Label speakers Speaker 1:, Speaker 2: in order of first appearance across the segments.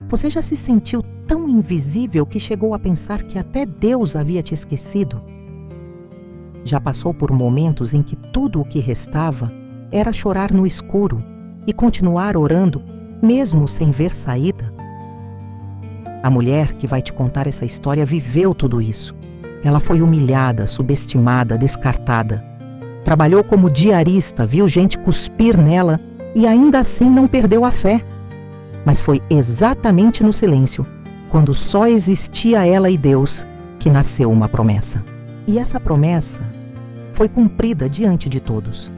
Speaker 1: Você já se sentiu tão invisível que chegou a pensar que até Deus havia te esquecido? Já passou por momentos em que tudo o que restava era chorar no escuro e continuar orando, mesmo sem ver saída? A mulher que vai te contar essa história viveu tudo isso. Ela foi humilhada, subestimada, descartada. Trabalhou como diarista, viu gente cuspir nela e ainda assim não perdeu a fé. Mas foi exatamente no silêncio, quando só existia ela e Deus, que nasceu uma promessa. E essa promessa foi cumprida diante de todos.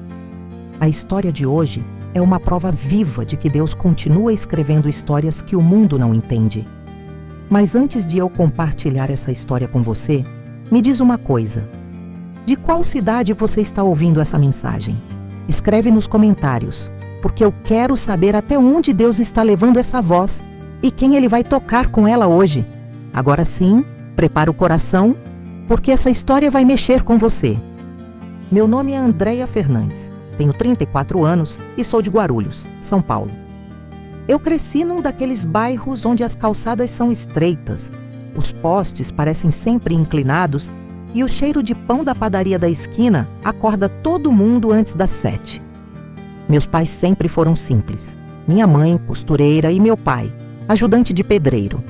Speaker 1: A história de hoje é uma prova viva de que Deus continua escrevendo histórias que o mundo não entende. Mas antes de eu compartilhar essa história com você, me diz uma coisa. De qual cidade você está ouvindo essa mensagem? Escreve nos comentários, porque eu quero saber até onde Deus está levando essa voz e quem Ele vai tocar com ela hoje. Agora sim, prepara o coração, porque essa história vai mexer com você. Meu nome é Andréia Fernandes, tenho 34 anos e sou de Guarulhos, São Paulo. Eu cresci num daqueles bairros onde as calçadas são estreitas, os postes parecem sempre inclinados e o cheiro de pão da padaria da esquina acorda todo mundo antes das 7. Meus pais sempre foram simples. Minha mãe, costureira, e meu pai, ajudante de pedreiro.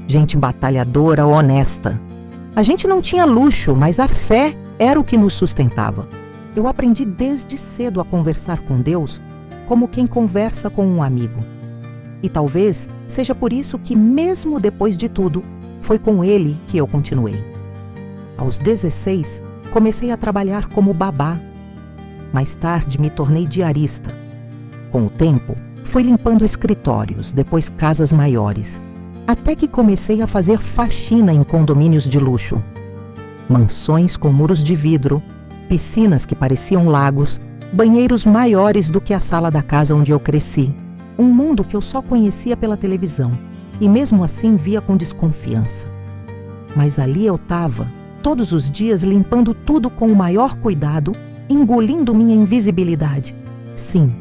Speaker 1: Gente batalhadora, honesta. A gente não tinha luxo, mas a fé era o que nos sustentava. Eu aprendi desde cedo a conversar com Deus como quem conversa com um amigo. E talvez seja por isso que, mesmo depois de tudo, foi com Ele que eu continuei. Aos 16, comecei a trabalhar como babá. Mais tarde, me tornei diarista. Com o tempo, fui limpando escritórios, depois casas maiores, até que comecei a fazer faxina em condomínios de luxo. Mansões com muros de vidro, piscinas que pareciam lagos, banheiros maiores do que a sala da casa onde eu cresci. Um mundo que eu só conhecia pela televisão e mesmo assim via com desconfiança. Mas ali eu estava, todos os dias limpando tudo com o maior cuidado, engolindo minha invisibilidade. Sim,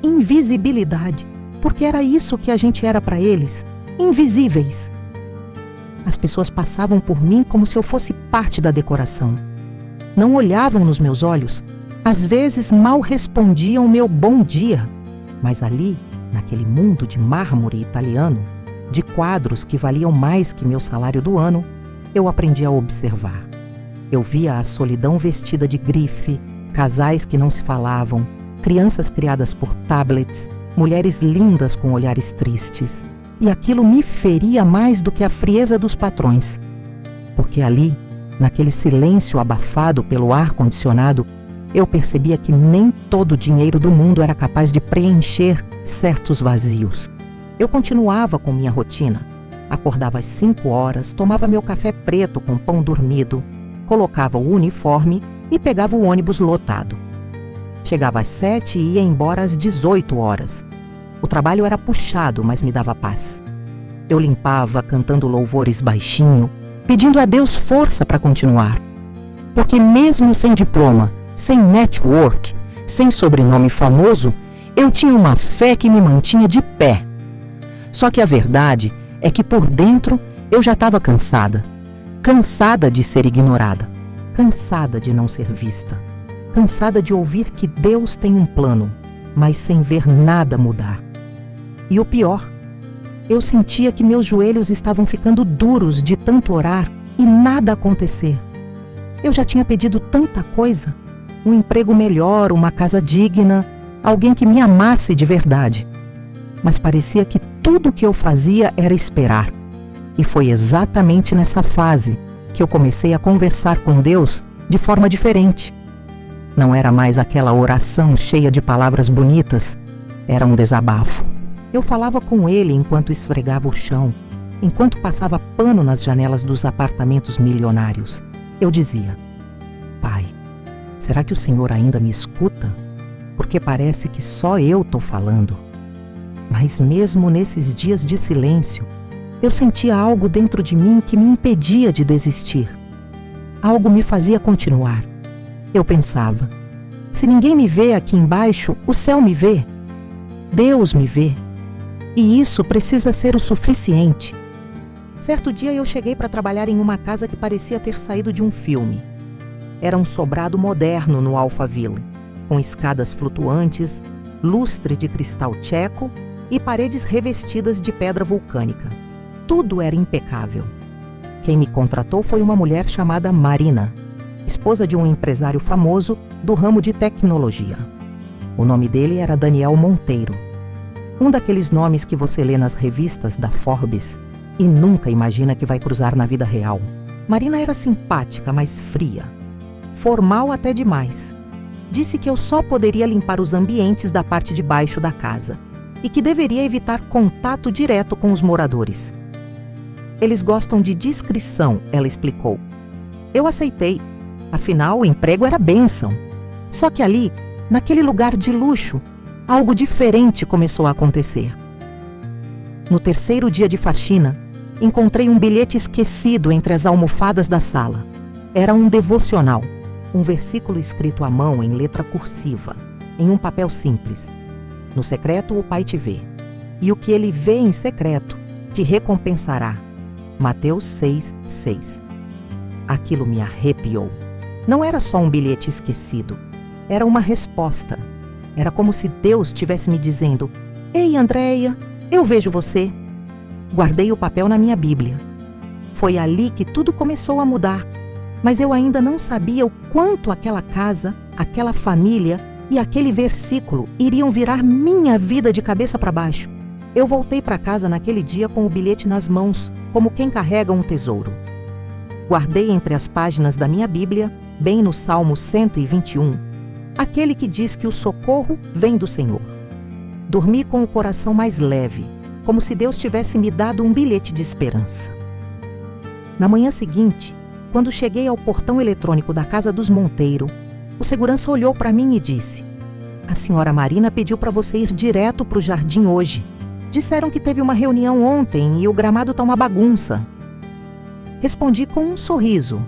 Speaker 1: invisibilidade, porque era isso que a gente era para eles, invisíveis. As pessoas passavam por mim como se eu fosse parte da decoração. Não olhavam nos meus olhos, às vezes mal respondiam meu bom dia. Mas ali, naquele mundo de mármore italiano, de quadros que valiam mais que meu salário do ano, eu aprendi a observar. Eu via a solidão vestida de grife, casais que não se falavam, crianças criadas por tablets, mulheres lindas com olhares tristes. E aquilo me feria mais do que a frieza dos patrões. Porque ali, naquele silêncio abafado pelo ar-condicionado, eu percebia que nem todo o dinheiro do mundo era capaz de preencher certos vazios. Eu continuava com minha rotina. Acordava às 5 horas, tomava meu café preto com pão dormido, colocava o uniforme e pegava o ônibus lotado. Chegava às 7 e ia embora às 18 horas. O trabalho era puxado, mas me dava paz. Eu limpava, cantando louvores baixinho, pedindo a Deus força para continuar. Porque mesmo sem diploma, sem network, sem sobrenome famoso, eu tinha uma fé que me mantinha de pé. Só que a verdade é que por dentro eu já estava cansada. Cansada de ser ignorada. Cansada de não ser vista. Cansada de ouvir que Deus tem um plano, mas sem ver nada mudar. E o pior, eu sentia que meus joelhos estavam ficando duros de tanto orar e nada acontecer. Eu já tinha pedido tanta coisa, um emprego melhor, uma casa digna, alguém que me amasse de verdade. Mas parecia que tudo o que eu fazia era esperar. E foi exatamente nessa fase que eu comecei a conversar com Deus de forma diferente. Não era mais aquela oração cheia de palavras bonitas, era um desabafo. Eu falava com Ele enquanto esfregava o chão, enquanto passava pano nas janelas dos apartamentos milionários. Eu dizia: Pai, será que o Senhor ainda me escuta? Porque parece que só eu estou falando. Mas mesmo nesses dias de silêncio, eu sentia algo dentro de mim que me impedia de desistir. Algo me fazia continuar. Eu pensava: se ninguém me vê aqui embaixo, o céu me vê. Deus me vê. E isso precisa ser o suficiente. Certo dia eu cheguei para trabalhar em uma casa que parecia ter saído de um filme. Era um sobrado moderno no Alphaville, com escadas flutuantes, lustre de cristal tcheco e paredes revestidas de pedra vulcânica. Tudo era impecável. Quem me contratou foi uma mulher chamada Marina, esposa de um empresário famoso do ramo de tecnologia. O nome dele era Daniel Monteiro. Um daqueles nomes que você lê nas revistas da Forbes e nunca imagina que vai cruzar na vida real. Marina era simpática, mas fria. Formal até demais. Disse que eu só poderia limpar os ambientes da parte de baixo da casa e que deveria evitar contato direto com os moradores. Eles gostam de discrição, ela explicou. Eu aceitei. Afinal, o emprego era bênção. Só que ali, naquele lugar de luxo, algo diferente começou a acontecer. No terceiro dia de faxina, encontrei um bilhete esquecido entre as almofadas da sala. Era um devocional, um versículo escrito à mão em letra cursiva, em um papel simples. No secreto o Pai te vê, e o que ele vê em secreto te recompensará. Mateus 6:6. Aquilo me arrepiou. Não era só um bilhete esquecido, era uma resposta. Era como se Deus estivesse me dizendo: Ei, Andréia, eu vejo você. Guardei o papel na minha Bíblia. Foi ali que tudo começou a mudar, mas eu ainda não sabia o quanto aquela casa, aquela família e aquele versículo iriam virar minha vida de cabeça para baixo. Eu voltei para casa naquele dia com o bilhete nas mãos, como quem carrega um tesouro. Guardei entre as páginas da minha Bíblia, bem no Salmo 121, aquele que diz que o socorro vem do Senhor. Dormi com o coração mais leve, como se Deus tivesse me dado um bilhete de esperança. Na manhã seguinte, quando cheguei ao portão eletrônico da casa dos Monteiro, o segurança olhou para mim e disse: A senhora Marina pediu para você ir direto para o jardim hoje. Disseram que teve uma reunião ontem e o gramado está uma bagunça. Respondi com um sorriso,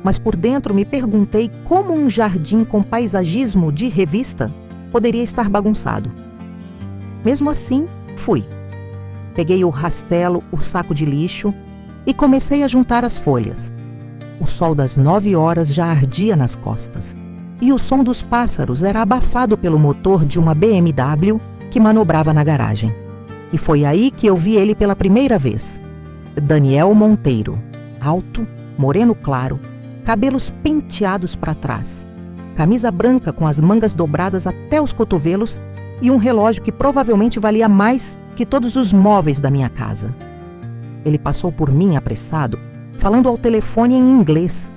Speaker 1: mas por dentro me perguntei como um jardim com paisagismo de revista poderia estar bagunçado. Mesmo assim, fui. Peguei o rastelo, o saco de lixo e comecei a juntar as folhas. O sol das 9 horas já ardia nas costas e o som dos pássaros era abafado pelo motor de uma BMW que manobrava na garagem. E foi aí que eu vi ele pela primeira vez. Daniel Monteiro, alto, moreno claro, cabelos penteados para trás, camisa branca com as mangas dobradas até os cotovelos e um relógio que provavelmente valia mais que todos os móveis da minha casa. Ele passou por mim apressado, falando ao telefone em inglês.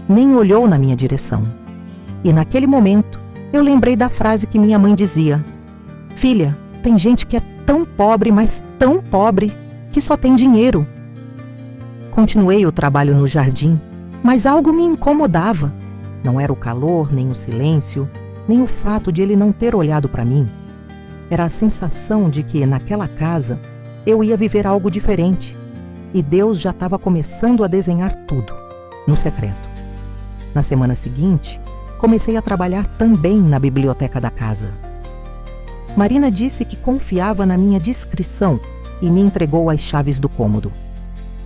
Speaker 1: Nem olhou na minha direção. E naquele momento, eu lembrei da frase que minha mãe dizia: Filha, tem gente que é tão pobre, mas tão pobre, que só tem dinheiro. Continuei o trabalho no jardim, mas algo me incomodava. Não era o calor, nem o silêncio, nem o fato de ele não ter olhado para mim. Era a sensação de que, naquela casa, eu ia viver algo diferente. E Deus já estava começando a desenhar tudo, no secreto. Na semana seguinte, comecei a trabalhar também na biblioteca da casa. Marina disse que confiava na minha discrição e me entregou as chaves do cômodo.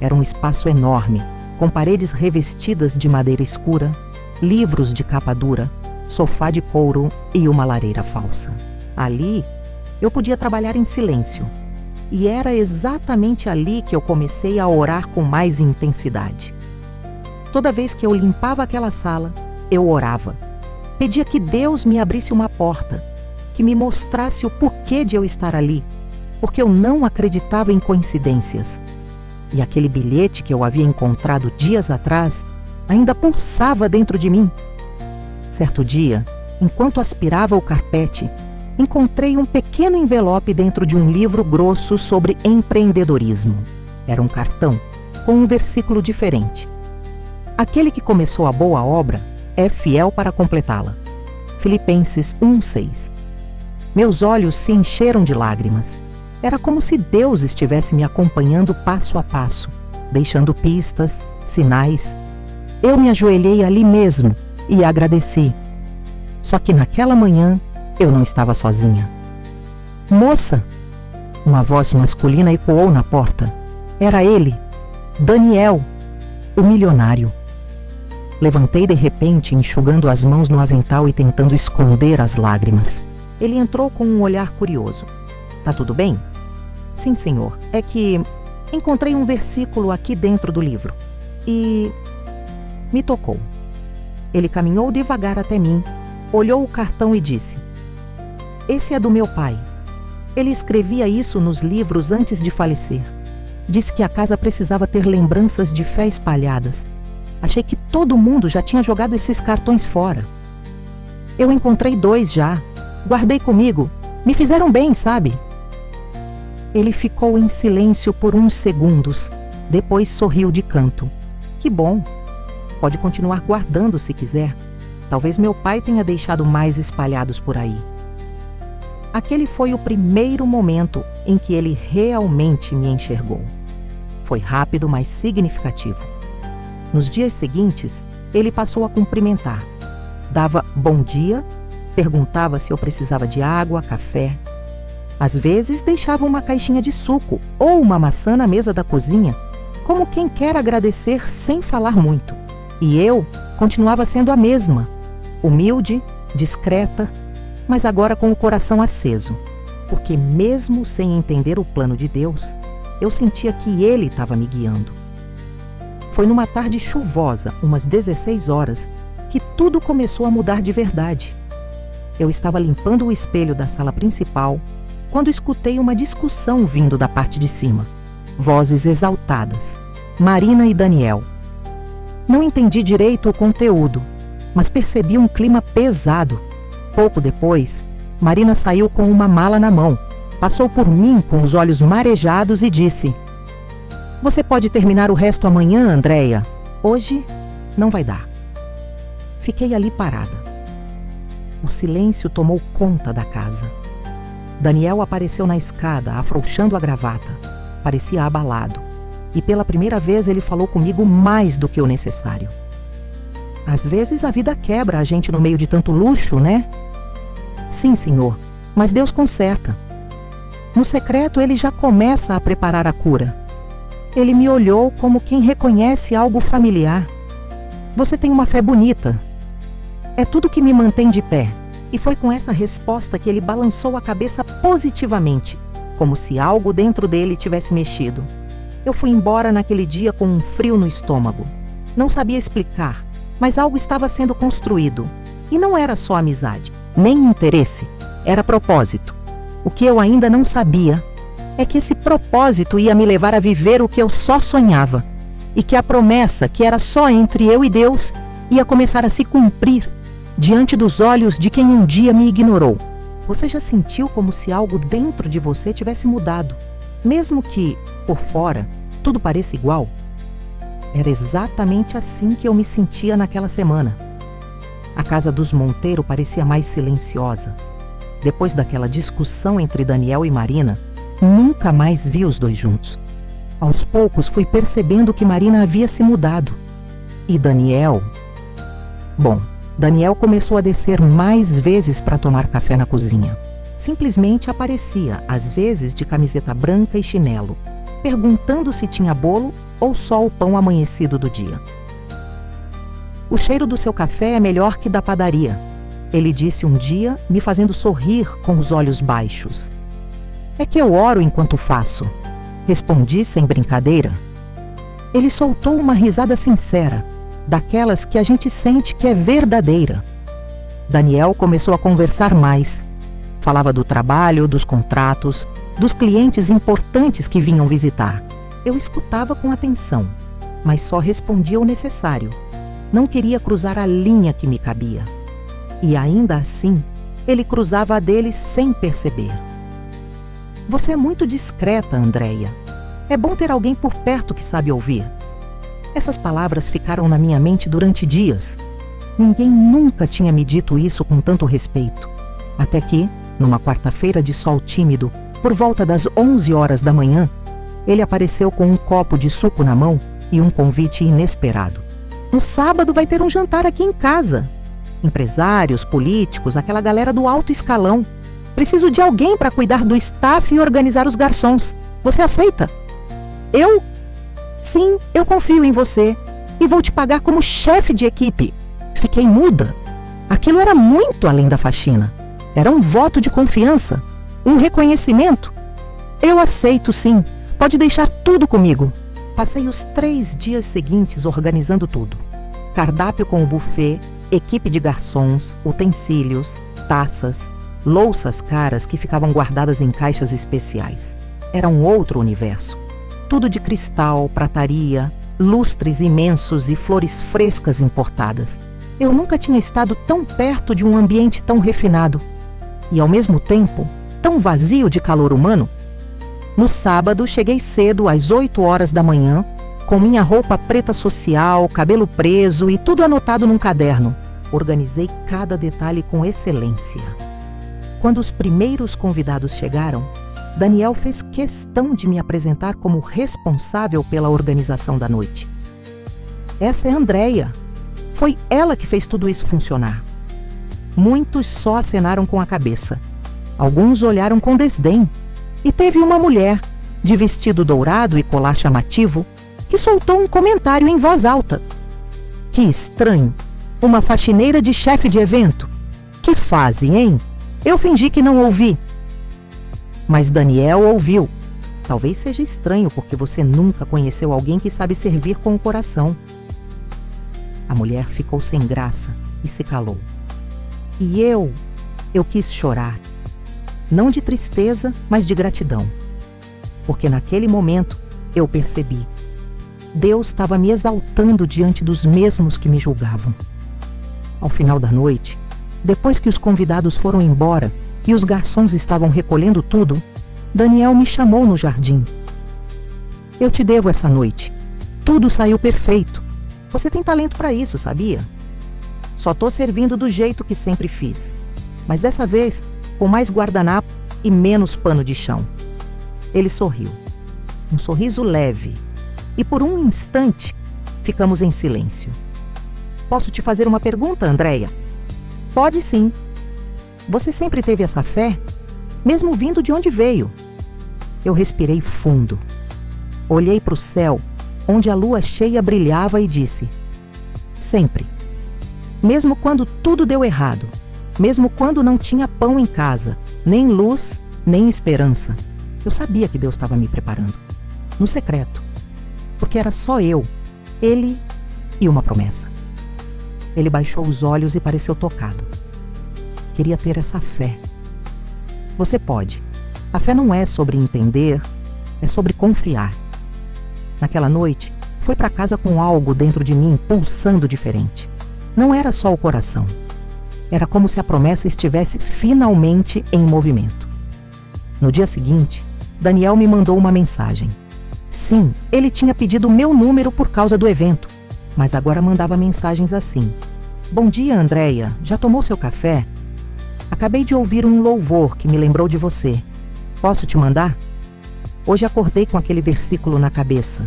Speaker 1: Era um espaço enorme, com paredes revestidas de madeira escura, livros de capa dura, sofá de couro e uma lareira falsa. Ali, eu podia trabalhar em silêncio. E era exatamente ali que eu comecei a orar com mais intensidade. Toda vez que eu limpava aquela sala, eu orava. Pedia que Deus me abrisse uma porta, que me mostrasse o porquê de eu estar ali, porque eu não acreditava em coincidências. E aquele bilhete que eu havia encontrado dias atrás ainda pulsava dentro de mim. Certo dia, enquanto aspirava o carpete, encontrei um pequeno envelope dentro de um livro grosso sobre empreendedorismo. Era um cartão com um versículo diferente. Aquele que começou a boa obra é fiel para completá-la. Filipenses 1:6. Meus olhos se encheram de lágrimas. Era como se Deus estivesse me acompanhando passo a passo, deixando pistas, sinais. Eu me ajoelhei ali mesmo e agradeci. Só que naquela manhã, eu não estava sozinha. Moça, Uma voz masculina ecoou na porta. Era ele, Daniel, o milionário. Levantei de repente, enxugando as mãos no avental e tentando esconder as lágrimas. Ele entrou com um olhar curioso. Tá tudo bem? Sim, senhor. É que encontrei um versículo aqui dentro do livro. E me tocou. Ele caminhou devagar até mim, olhou o cartão e disse: esse é do meu pai. Ele escrevia isso nos livros antes de falecer. Disse que a casa precisava ter lembranças de fé espalhadas. Achei que todo mundo já tinha jogado esses cartões fora. Eu encontrei 2 já. Guardei comigo. Me fizeram bem, sabe? Ele ficou em silêncio por uns segundos. Depois sorriu de canto. Que bom. Pode continuar guardando se quiser. Talvez meu pai tenha deixado mais espalhados por aí. Aquele foi o primeiro momento em que ele realmente me enxergou. Foi rápido, mas significativo. Nos dias seguintes, ele passou a cumprimentar. Dava bom dia, perguntava se eu precisava de água, café. Às vezes, deixava uma caixinha de suco ou uma maçã na mesa da cozinha, como quem quer agradecer sem falar muito. E eu continuava sendo a mesma, humilde, discreta, mas agora com o coração aceso, porque mesmo sem entender o plano de Deus, eu sentia que Ele estava me guiando. Foi numa tarde chuvosa, umas 16 horas, que tudo começou a mudar de verdade. Eu estava limpando o espelho da sala principal quando escutei uma discussão vindo da parte de cima. Vozes exaltadas. Marina e Daniel. Não entendi direito o conteúdo, mas percebi um clima pesado. Pouco depois, Marina saiu com uma mala na mão, passou por mim com os olhos marejados e disse: você pode terminar o resto amanhã, Andréia. Hoje não vai dar. Fiquei ali parada. O silêncio tomou conta da casa. Daniel apareceu na escada, afrouxando a gravata. Parecia abalado. E pela primeira vez ele falou comigo mais do que o necessário. Às vezes a vida quebra a gente no meio de tanto luxo, né? Sim, senhor, mas Deus conserta. No secreto ele já começa a preparar a cura. Ele me olhou como quem reconhece algo familiar. Você tem uma fé bonita. É tudo que me mantém de pé. E foi com essa resposta que ele balançou a cabeça positivamente, como se algo dentro dele tivesse mexido. Eu fui embora naquele dia com um frio no estômago. Não sabia explicar, mas algo estava sendo construído. E não era só amizade, nem interesse, era propósito. O que eu ainda não sabia é que esse propósito ia me levar a viver o que eu só sonhava, e que a promessa, que era só entre eu e Deus, ia começar a se cumprir diante dos olhos de quem um dia me ignorou. Você já sentiu como se algo dentro de você tivesse mudado, mesmo que, por fora, tudo pareça igual? Era exatamente assim que eu me sentia naquela semana. A casa dos Monteiro parecia mais silenciosa. Depois daquela discussão entre Daniel e Marina, nunca mais vi os 2 juntos. Aos poucos fui percebendo que Marina havia se mudado. E Daniel... Bom, Daniel começou a descer mais vezes para tomar café na cozinha. Simplesmente aparecia, às vezes de camiseta branca e chinelo, perguntando se tinha bolo ou só o pão amanhecido do dia. O cheiro do seu café é melhor que da padaria, ele disse um dia, me fazendo sorrir com os olhos baixos. É que eu oro enquanto faço, respondi sem brincadeira. Ele soltou uma risada sincera, daquelas que a gente sente que é verdadeira. Daniel começou a conversar mais. Falava do trabalho, dos contratos, dos clientes importantes que vinham visitar. Eu escutava com atenção, mas só respondia o necessário. Não queria cruzar a linha que me cabia. E ainda assim, ele cruzava a dele sem perceber. Você é muito discreta, Andréia. É bom ter alguém por perto que sabe ouvir. Essas palavras ficaram na minha mente durante dias. Ninguém nunca tinha me dito isso com tanto respeito. Até que, numa quarta-feira de sol tímido, por volta das 11 horas da manhã, ele apareceu com um copo de suco na mão e um convite inesperado. No sábado vai ter um jantar aqui em casa. Empresários, políticos, aquela galera do alto escalão. Preciso de alguém para cuidar do staff e organizar os garçons. Você aceita? Eu? Sim, eu confio em você e vou te pagar como chefe de equipe. Fiquei muda. Aquilo era muito além da faxina. Era um voto de confiança, um reconhecimento. Eu aceito, sim. Pode deixar tudo comigo. Passei os 3 dias seguintes organizando tudo. Cardápio com o buffet, equipe de garçons, utensílios, taças, louças caras que ficavam guardadas em caixas especiais. Era um outro universo. Tudo de cristal, prataria, lustres imensos e flores frescas importadas. Eu nunca tinha estado tão perto de um ambiente tão refinado e, ao mesmo tempo, tão vazio de calor humano. No sábado, cheguei cedo, às 8 horas da manhã, com minha roupa preta social, cabelo preso e tudo anotado num caderno. Organizei cada detalhe com excelência. Quando os primeiros convidados chegaram, Daniel fez questão de me apresentar como responsável pela organização da noite. Essa é a Andréia. Foi ela que fez tudo isso funcionar. Muitos só acenaram com a cabeça. Alguns olharam com desdém. E teve uma mulher, de vestido dourado e colar chamativo, que soltou um comentário em voz alta. Que estranho! Uma faxineira de chefe de evento. Que fase, hein? Eu fingi que não ouvi. Mas Daniel ouviu. Talvez seja estranho porque você nunca conheceu alguém que sabe servir com o coração. A mulher ficou sem graça e se calou. E eu quis chorar. Não de tristeza, mas de gratidão. Porque naquele momento eu percebi. Deus estava me exaltando diante dos mesmos que me julgavam. Ao final da noite, depois que os convidados foram embora e os garçons estavam recolhendo tudo, Daniel me chamou no jardim. Eu te devo essa noite. Tudo saiu perfeito. Você tem talento para isso, sabia? Só tô servindo do jeito que sempre fiz. Mas dessa vez, com mais guardanapo e menos pano de chão. Ele sorriu. Um sorriso leve. E por um instante, ficamos em silêncio. Posso te fazer uma pergunta, Andréia? Pode sim. Você sempre teve essa fé? Mesmo vindo de onde veio? Eu respirei fundo. Olhei para o céu, onde a lua cheia brilhava e disse: sempre. Mesmo quando tudo deu errado. Mesmo quando não tinha pão em casa, nem luz, nem esperança. Eu sabia que Deus estava me preparando. No secreto. Porque era só eu, Ele e uma promessa. Ele baixou os olhos e pareceu tocado. Queria ter essa fé. Você pode. A fé não é sobre entender, é sobre confiar. Naquela noite, fui para casa com algo dentro de mim pulsando diferente. Não era só o coração. Era como se a promessa estivesse finalmente em movimento. No dia seguinte, Daniel me mandou uma mensagem. Sim, ele tinha pedido o meu número por causa do evento, mas agora mandava mensagens assim. Bom dia, Andréia. Já tomou seu café? Acabei de ouvir um louvor que me lembrou de você. Posso te mandar? Hoje acordei com aquele versículo na cabeça.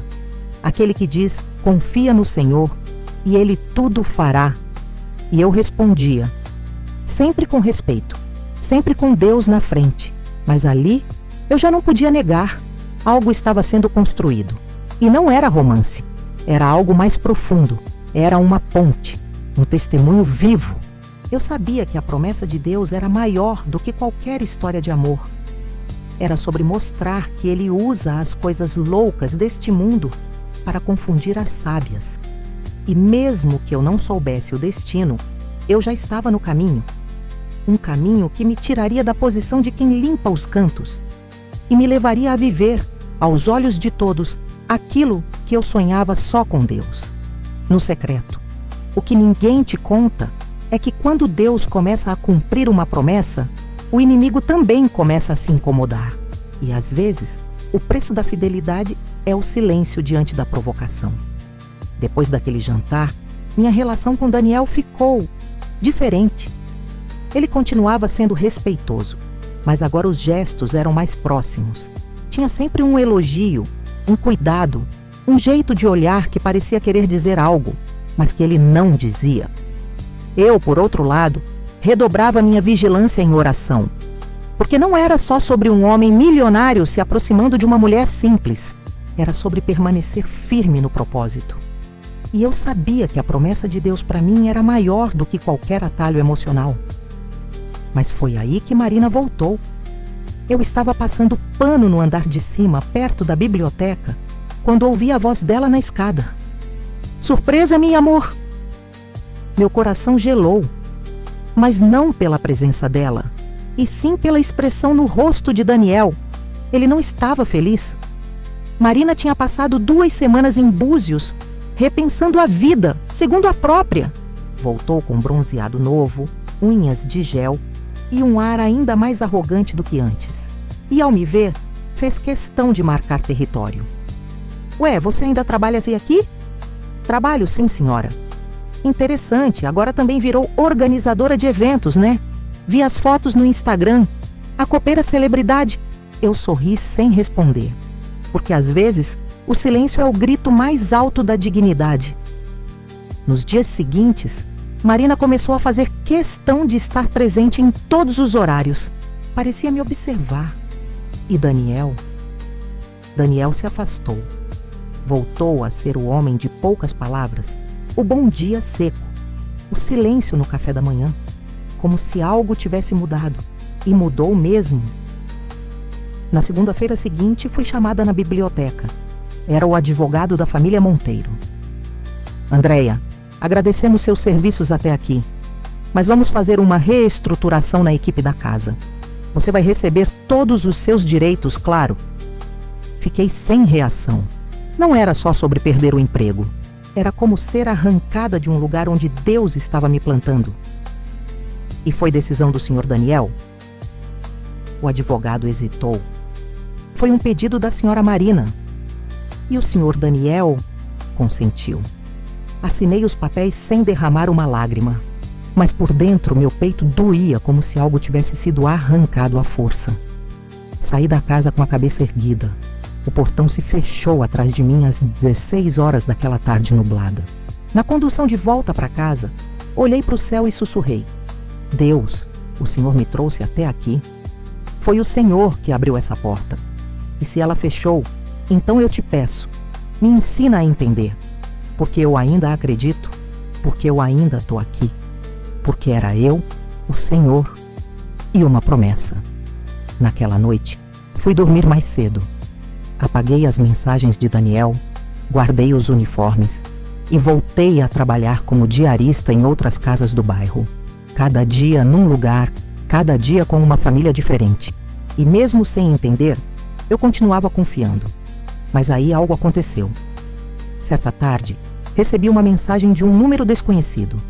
Speaker 1: Aquele que diz, confia no Senhor e Ele tudo fará. E eu respondia, sempre com respeito, sempre com Deus na frente. Mas ali, eu já não podia negar. Algo estava sendo construído. E não era romance. Era algo mais profundo. Era uma ponte. Um testemunho vivo. Eu sabia que a promessa de Deus era maior do que qualquer história de amor. Era sobre mostrar que Ele usa as coisas loucas deste mundo para confundir as sábias. E mesmo que eu não soubesse o destino, eu já estava no caminho. Um caminho que me tiraria da posição de quem limpa os cantos e me levaria a viver, aos olhos de todos, aquilo que eu sonhava só com Deus. No secreto, o que ninguém te conta é que quando Deus começa a cumprir uma promessa, o inimigo também começa a se incomodar. E às vezes, o preço da fidelidade é o silêncio diante da provocação. Depois daquele jantar, minha relação com Daniel ficou diferente. Ele continuava sendo respeitoso, mas agora os gestos eram mais próximos. Tinha sempre um elogio, um cuidado, um jeito de olhar que parecia querer dizer algo, mas que ele não dizia. Eu, por outro lado, redobrava minha vigilância em oração. Porque não era só sobre um homem milionário se aproximando de uma mulher simples. Era sobre permanecer firme no propósito. E eu sabia que a promessa de Deus para mim era maior do que qualquer atalho emocional. Mas foi aí que Marina voltou. Eu estava passando pano no andar de cima, perto da biblioteca, quando ouvi a voz dela na escada. Surpresa, meu amor! Meu coração gelou, mas não pela presença dela, e sim pela expressão no rosto de Daniel. Ele não estava feliz. Marina tinha passado 2 semanas em Búzios, repensando a vida, segundo a própria. Voltou com um bronzeado novo, unhas de gel e um ar ainda mais arrogante do que antes. E ao me ver, fez questão de marcar território. Ué, você ainda trabalha aqui? Trabalho, sim, senhora. Interessante, agora também virou organizadora de eventos, né? Vi as fotos no Instagram. A copeira celebridade. Eu sorri sem responder. Porque às vezes o silêncio é o grito mais alto da dignidade. Nos dias seguintes, Marina começou a fazer questão de estar presente em todos os horários. Parecia me observar. E Daniel se afastou. Voltou a ser o homem de poucas palavras, o bom dia seco, o silêncio no café da manhã, como se algo tivesse mudado. E mudou mesmo. Na segunda-feira seguinte, fui chamada na biblioteca. Era o advogado da família Monteiro. Andréia, agradecemos seus serviços até aqui, mas vamos fazer uma reestruturação na equipe da casa. Você vai receber todos os seus direitos, claro. Fiquei sem reação. Não era só sobre perder o emprego. Era como ser arrancada de um lugar onde Deus estava me plantando. E foi decisão do Sr. Daniel? O advogado hesitou. Foi um pedido da Sra. Marina. E o Sr. Daniel consentiu. Assinei os papéis sem derramar uma lágrima. Mas por dentro meu peito doía como se algo tivesse sido arrancado à força. Saí da casa com a cabeça erguida. O portão se fechou atrás de mim às 16 horas daquela tarde nublada. Na condução de volta para casa, olhei para o céu e sussurrei: Deus, o Senhor me trouxe até aqui. Foi o Senhor que abriu essa porta. E se ela fechou, então eu te peço, me ensina a entender. Porque eu ainda acredito, porque eu ainda estou aqui. Porque era eu, o Senhor e uma promessa. Naquela noite, fui dormir mais cedo. Apaguei as mensagens de Daniel, guardei os uniformes e voltei a trabalhar como diarista em outras casas do bairro. Cada dia num lugar, cada dia com uma família diferente. E mesmo sem entender, eu continuava confiando. Mas aí algo aconteceu. Certa tarde, recebi uma mensagem de um número desconhecido.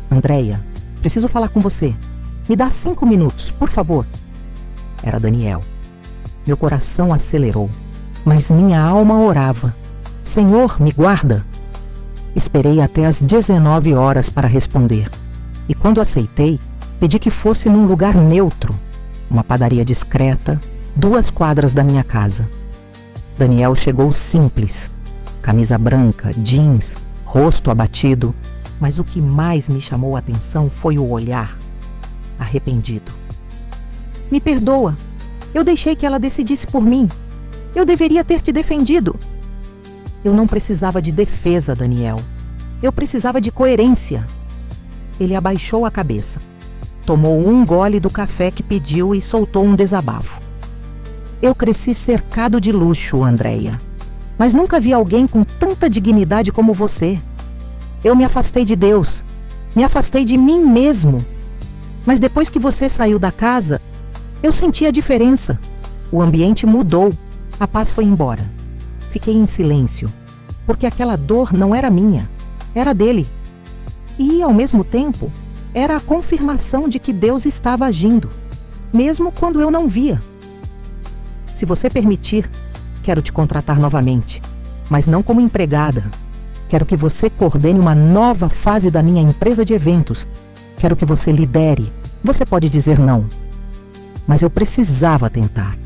Speaker 1: Andréia, preciso falar com você. Me dá 5 minutos, por favor. Era Daniel. Meu coração acelerou, mas minha alma orava. Senhor, me guarda. Esperei até às 19 horas para responder. E quando aceitei, pedi que fosse num lugar neutro. Uma padaria discreta, 2 quadras da minha casa. Daniel chegou simples. Camisa branca, jeans, rosto abatido. Mas o que mais me chamou a atenção foi o olhar. Arrependido. Me perdoa. Eu deixei que ela decidisse por mim. Eu deveria ter te defendido. Eu não precisava de defesa, Daniel. Eu precisava de coerência. Ele abaixou a cabeça. Tomou um gole do café que pediu e soltou um desabafo. Eu cresci cercado de luxo, Andréia. Mas nunca vi alguém com tanta dignidade como você. Eu me afastei de Deus. Me afastei de mim mesmo. Mas depois que você saiu da casa, eu senti a diferença. O ambiente mudou. A paz foi embora. Fiquei em silêncio, porque aquela dor não era minha, era dele. E, ao mesmo tempo, era a confirmação de que Deus estava agindo, mesmo quando eu não via. Se você permitir, quero te contratar novamente, mas não como empregada. Quero que você coordene uma nova fase da minha empresa de eventos. Quero que você lidere. Você pode dizer não. Mas eu precisava tentar.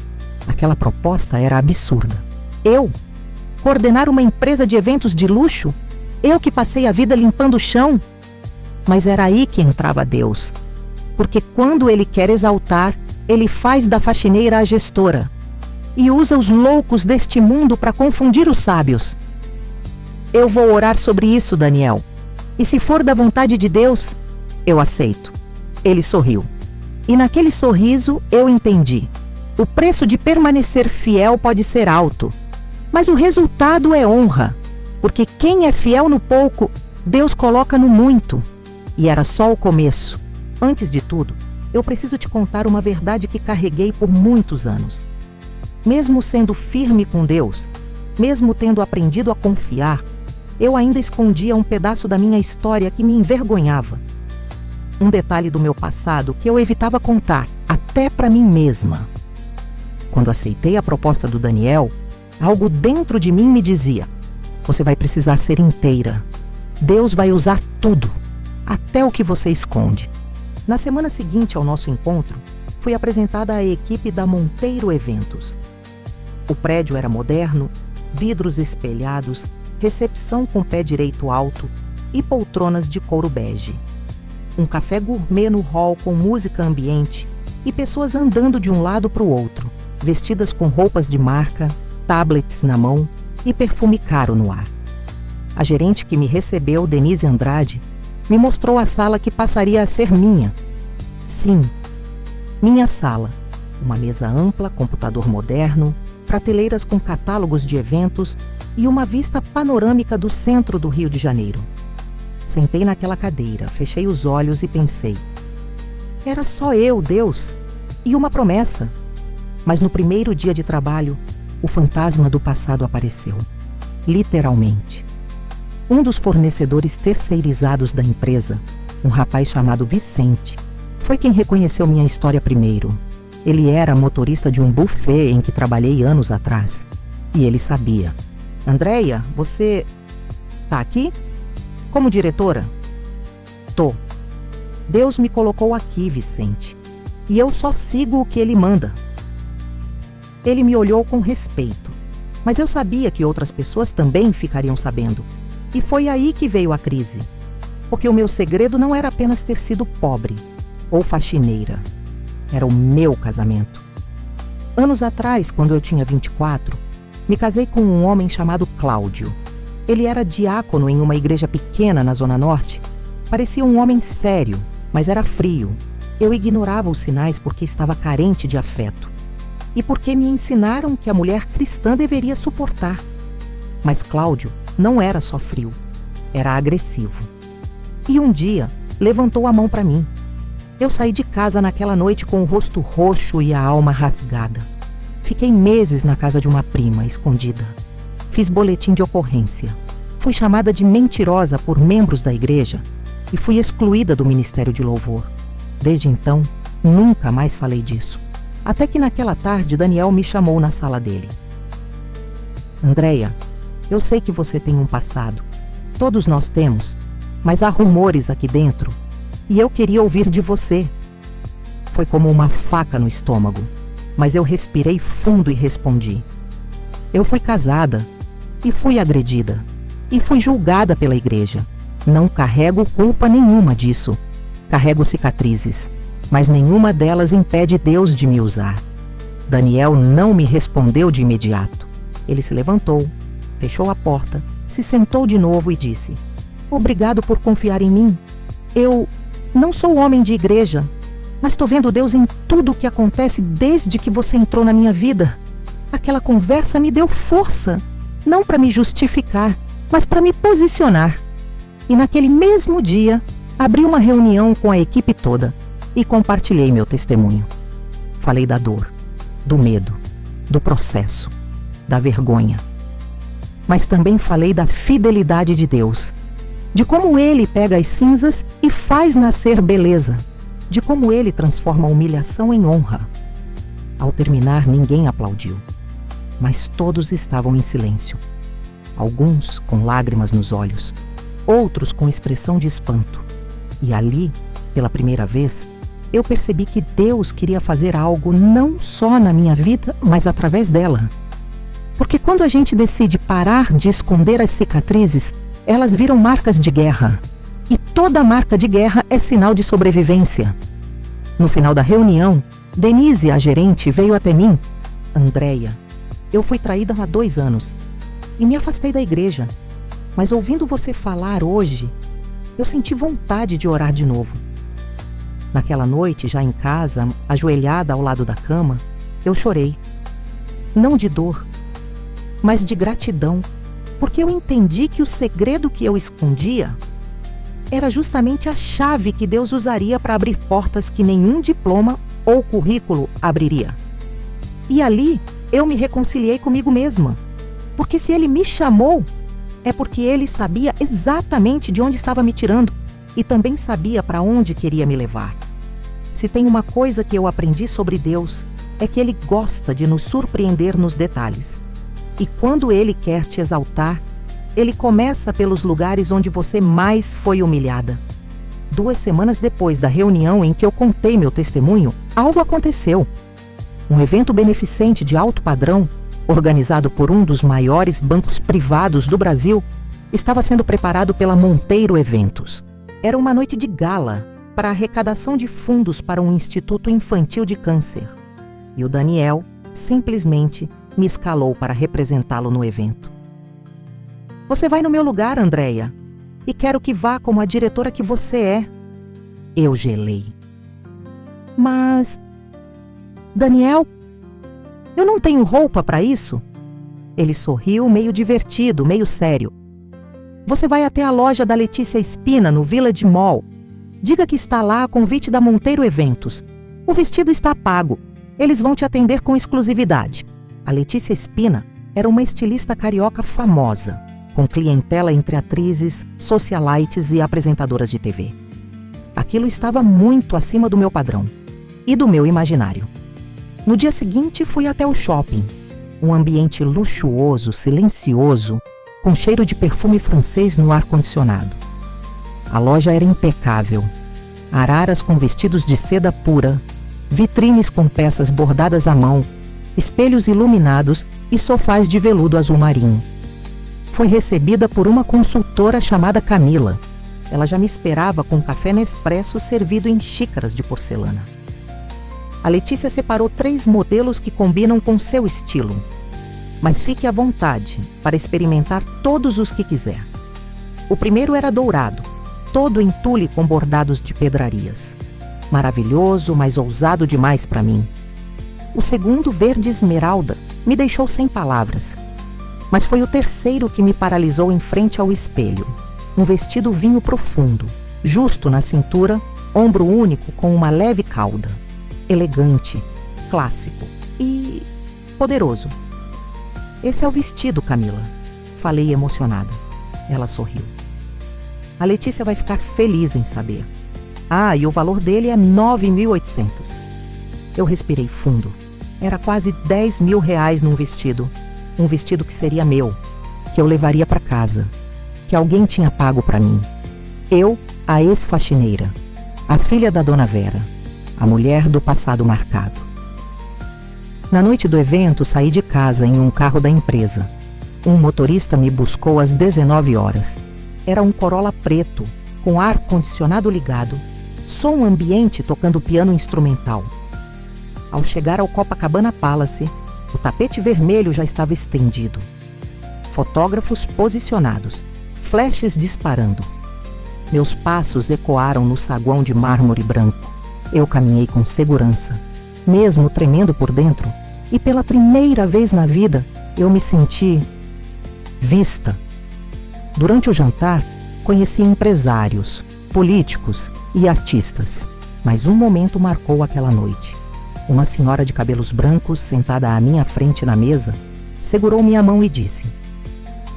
Speaker 1: Aquela proposta era absurda. Eu? Coordenar uma empresa de eventos de luxo? Eu que passei a vida limpando o chão? Mas era aí que entrava Deus. Porque quando Ele quer exaltar, Ele faz da faxineira a gestora e usa os loucos deste mundo para confundir os sábios. Eu vou orar sobre isso, Daniel. E se for da vontade de Deus, eu aceito. Ele sorriu. E naquele sorriso eu entendi. O preço de permanecer fiel pode ser alto, mas o resultado é honra, porque quem é fiel no pouco, Deus coloca no muito. E era só o começo. Antes de tudo, eu preciso te contar uma verdade que carreguei por muitos anos. Mesmo sendo firme com Deus, mesmo tendo aprendido a confiar, eu ainda escondia um pedaço da minha história que me envergonhava. Um detalhe do meu passado que eu evitava contar, até para mim mesma. Quando aceitei a proposta do Daniel, algo dentro de mim me dizia: você vai precisar ser inteira. Deus vai usar tudo, até o que você esconde. Na semana seguinte ao nosso encontro, fui apresentada à equipe da Monteiro Eventos. O prédio era moderno, vidros espelhados, recepção com pé direito alto e poltronas de couro bege. Um café gourmet no hall com música ambiente e pessoas andando de um lado para o outro, vestidas com roupas de marca, tablets na mão e perfume caro no ar. A gerente que me recebeu, Denise Andrade, me mostrou a sala que passaria a ser minha. Sim, minha sala. Uma mesa ampla, computador moderno, prateleiras com catálogos de eventos e uma vista panorâmica do centro do Rio de Janeiro. Sentei naquela cadeira, fechei os olhos e pensei: era só eu, Deus, e uma promessa. Mas no primeiro dia de trabalho, o fantasma do passado apareceu. Literalmente. Um dos fornecedores terceirizados da empresa, um rapaz chamado Vicente, foi quem reconheceu minha história primeiro. Ele era motorista de um buffet em que trabalhei anos atrás. E ele sabia. Andréia, você tá aqui? Como diretora? Tô. Deus me colocou aqui, Vicente. E eu só sigo o que ele manda. Ele me olhou com respeito. Mas eu sabia que outras pessoas também ficariam sabendo. E foi aí que veio a crise. Porque o meu segredo não era apenas ter sido pobre ou faxineira. Era o meu casamento. Anos atrás, quando eu tinha 24, me casei com um homem chamado Cláudio. Ele era diácono em uma igreja pequena na Zona Norte. Parecia um homem sério, mas era frio. Eu ignorava os sinais porque estava carente de afeto. E porque me ensinaram que a mulher cristã deveria suportar. Mas Cláudio não era só frio, era agressivo. E um dia, levantou a mão para mim. Eu saí de casa naquela noite com o rosto roxo e a alma rasgada. Fiquei meses na casa de uma prima, escondida. Fiz boletim de ocorrência. Fui chamada de mentirosa por membros da igreja e fui excluída do Ministério de Louvor. Desde então, nunca mais falei disso. Até que naquela tarde, Daniel me chamou na sala dele. Andréia, eu sei que você tem um passado. Todos nós temos, mas há rumores aqui dentro. E eu queria ouvir de você. Foi como uma faca no estômago, mas eu respirei fundo e respondi. Eu fui casada e fui agredida e fui julgada pela igreja. Não carrego culpa nenhuma disso. Carrego cicatrizes, mas nenhuma delas impede Deus de me usar. Daniel não me respondeu de imediato. Ele se levantou, fechou a porta, se sentou de novo e disse: obrigado por confiar em mim. Eu não sou homem de igreja, mas estou vendo Deus em tudo o que acontece desde que você entrou na minha vida. Aquela conversa me deu força, não para me justificar, mas para me posicionar. E naquele mesmo dia, abri uma reunião com a equipe toda e compartilhei meu testemunho. Falei da dor, do medo, do processo, da vergonha. Mas também falei da fidelidade de Deus, de como Ele pega as cinzas e faz nascer beleza, de como Ele transforma a humilhação em honra. Ao terminar, ninguém aplaudiu, mas todos estavam em silêncio. Alguns com lágrimas nos olhos, outros com expressão de espanto. E ali, pela primeira vez, eu percebi que Deus queria fazer algo não só na minha vida, mas através dela. Porque quando a gente decide parar de esconder as cicatrizes, elas viram marcas de guerra. E toda marca de guerra é sinal de sobrevivência. No final da reunião, Denise, a gerente, veio até mim. Andréia, eu fui traída há 2 anos e me afastei da igreja. Mas ouvindo você falar hoje, eu senti vontade de orar de novo. Naquela noite, já em casa, ajoelhada ao lado da cama, eu chorei. Não de dor, mas de gratidão, porque eu entendi que o segredo que eu escondia era justamente a chave que Deus usaria para abrir portas que nenhum diploma ou currículo abriria. E ali eu me reconciliei comigo mesma, porque se Ele me chamou, é porque Ele sabia exatamente de onde estava me tirando e também sabia para onde queria me levar. Se tem uma coisa que eu aprendi sobre Deus, é que Ele gosta de nos surpreender nos detalhes. E quando Ele quer te exaltar, Ele começa pelos lugares onde você mais foi humilhada. 2 semanas depois da reunião em que eu contei meu testemunho, algo aconteceu. Um evento beneficente de alto padrão, organizado por um dos maiores bancos privados do Brasil, estava sendo preparado pela Monteiro Eventos. Era uma noite de gala para a arrecadação de fundos para um instituto infantil de câncer. E o Daniel simplesmente me escalou para representá-lo no evento. Você vai no meu lugar, Andréia, e quero que vá como a diretora que você é. Eu gelei. Mas, Daniel, eu não tenho roupa para isso? Ele sorriu, meio divertido, meio sério. Você vai até a loja da Letícia Espina, no Village Mall. Diga que está lá a convite da Monteiro Eventos. O vestido está pago. Eles vão te atender com exclusividade. A Letícia Espina era uma estilista carioca famosa, com clientela entre atrizes, socialites e apresentadoras de TV. Aquilo estava muito acima do meu padrão e do meu imaginário. No dia seguinte, fui até o shopping. Um ambiente luxuoso, silencioso, com cheiro de perfume francês no ar-condicionado. A loja era impecável. Araras com vestidos de seda pura, vitrines com peças bordadas à mão, espelhos iluminados e sofás de veludo azul marinho. Fui recebida por uma consultora chamada Camila. Ela já me esperava com café Nespresso servido em xícaras de porcelana. A Letícia separou 3 modelos que combinam com seu estilo. Mas fique à vontade para experimentar todos os que quiser. O primeiro era dourado, todo em tule com bordados de pedrarias. Maravilhoso, mas ousado demais para mim. O segundo, verde esmeralda, me deixou sem palavras. Mas foi o terceiro que me paralisou em frente ao espelho. Um vestido vinho profundo, justo na cintura, ombro único com uma leve cauda. Elegante, clássico e poderoso. Esse é o vestido, Camila. Falei emocionada. Ela sorriu. A Letícia vai ficar feliz em saber. Ah, e o valor dele é 9.800. Eu respirei fundo. Era quase 10 mil reais num vestido. Um vestido que seria meu, que eu levaria para casa, que alguém tinha pago para mim. Eu, a ex-faxineira, a filha da Dona Vera, a mulher do passado marcado. Na noite do evento, saí de casa em um carro da empresa. Um motorista me buscou às 19 horas. Era um Corolla preto, com ar-condicionado ligado, som ambiente tocando piano instrumental. Ao chegar ao Copacabana Palace, o tapete vermelho já estava estendido. Fotógrafos posicionados, flashes disparando. Meus passos ecoaram no saguão de mármore branco. Eu caminhei com segurança, mesmo tremendo por dentro, e pela primeira vez na vida eu me senti vista. Durante o jantar, conheci empresários, políticos e artistas, mas um momento marcou aquela noite. Uma senhora de cabelos brancos, sentada à minha frente na mesa, segurou minha mão e disse: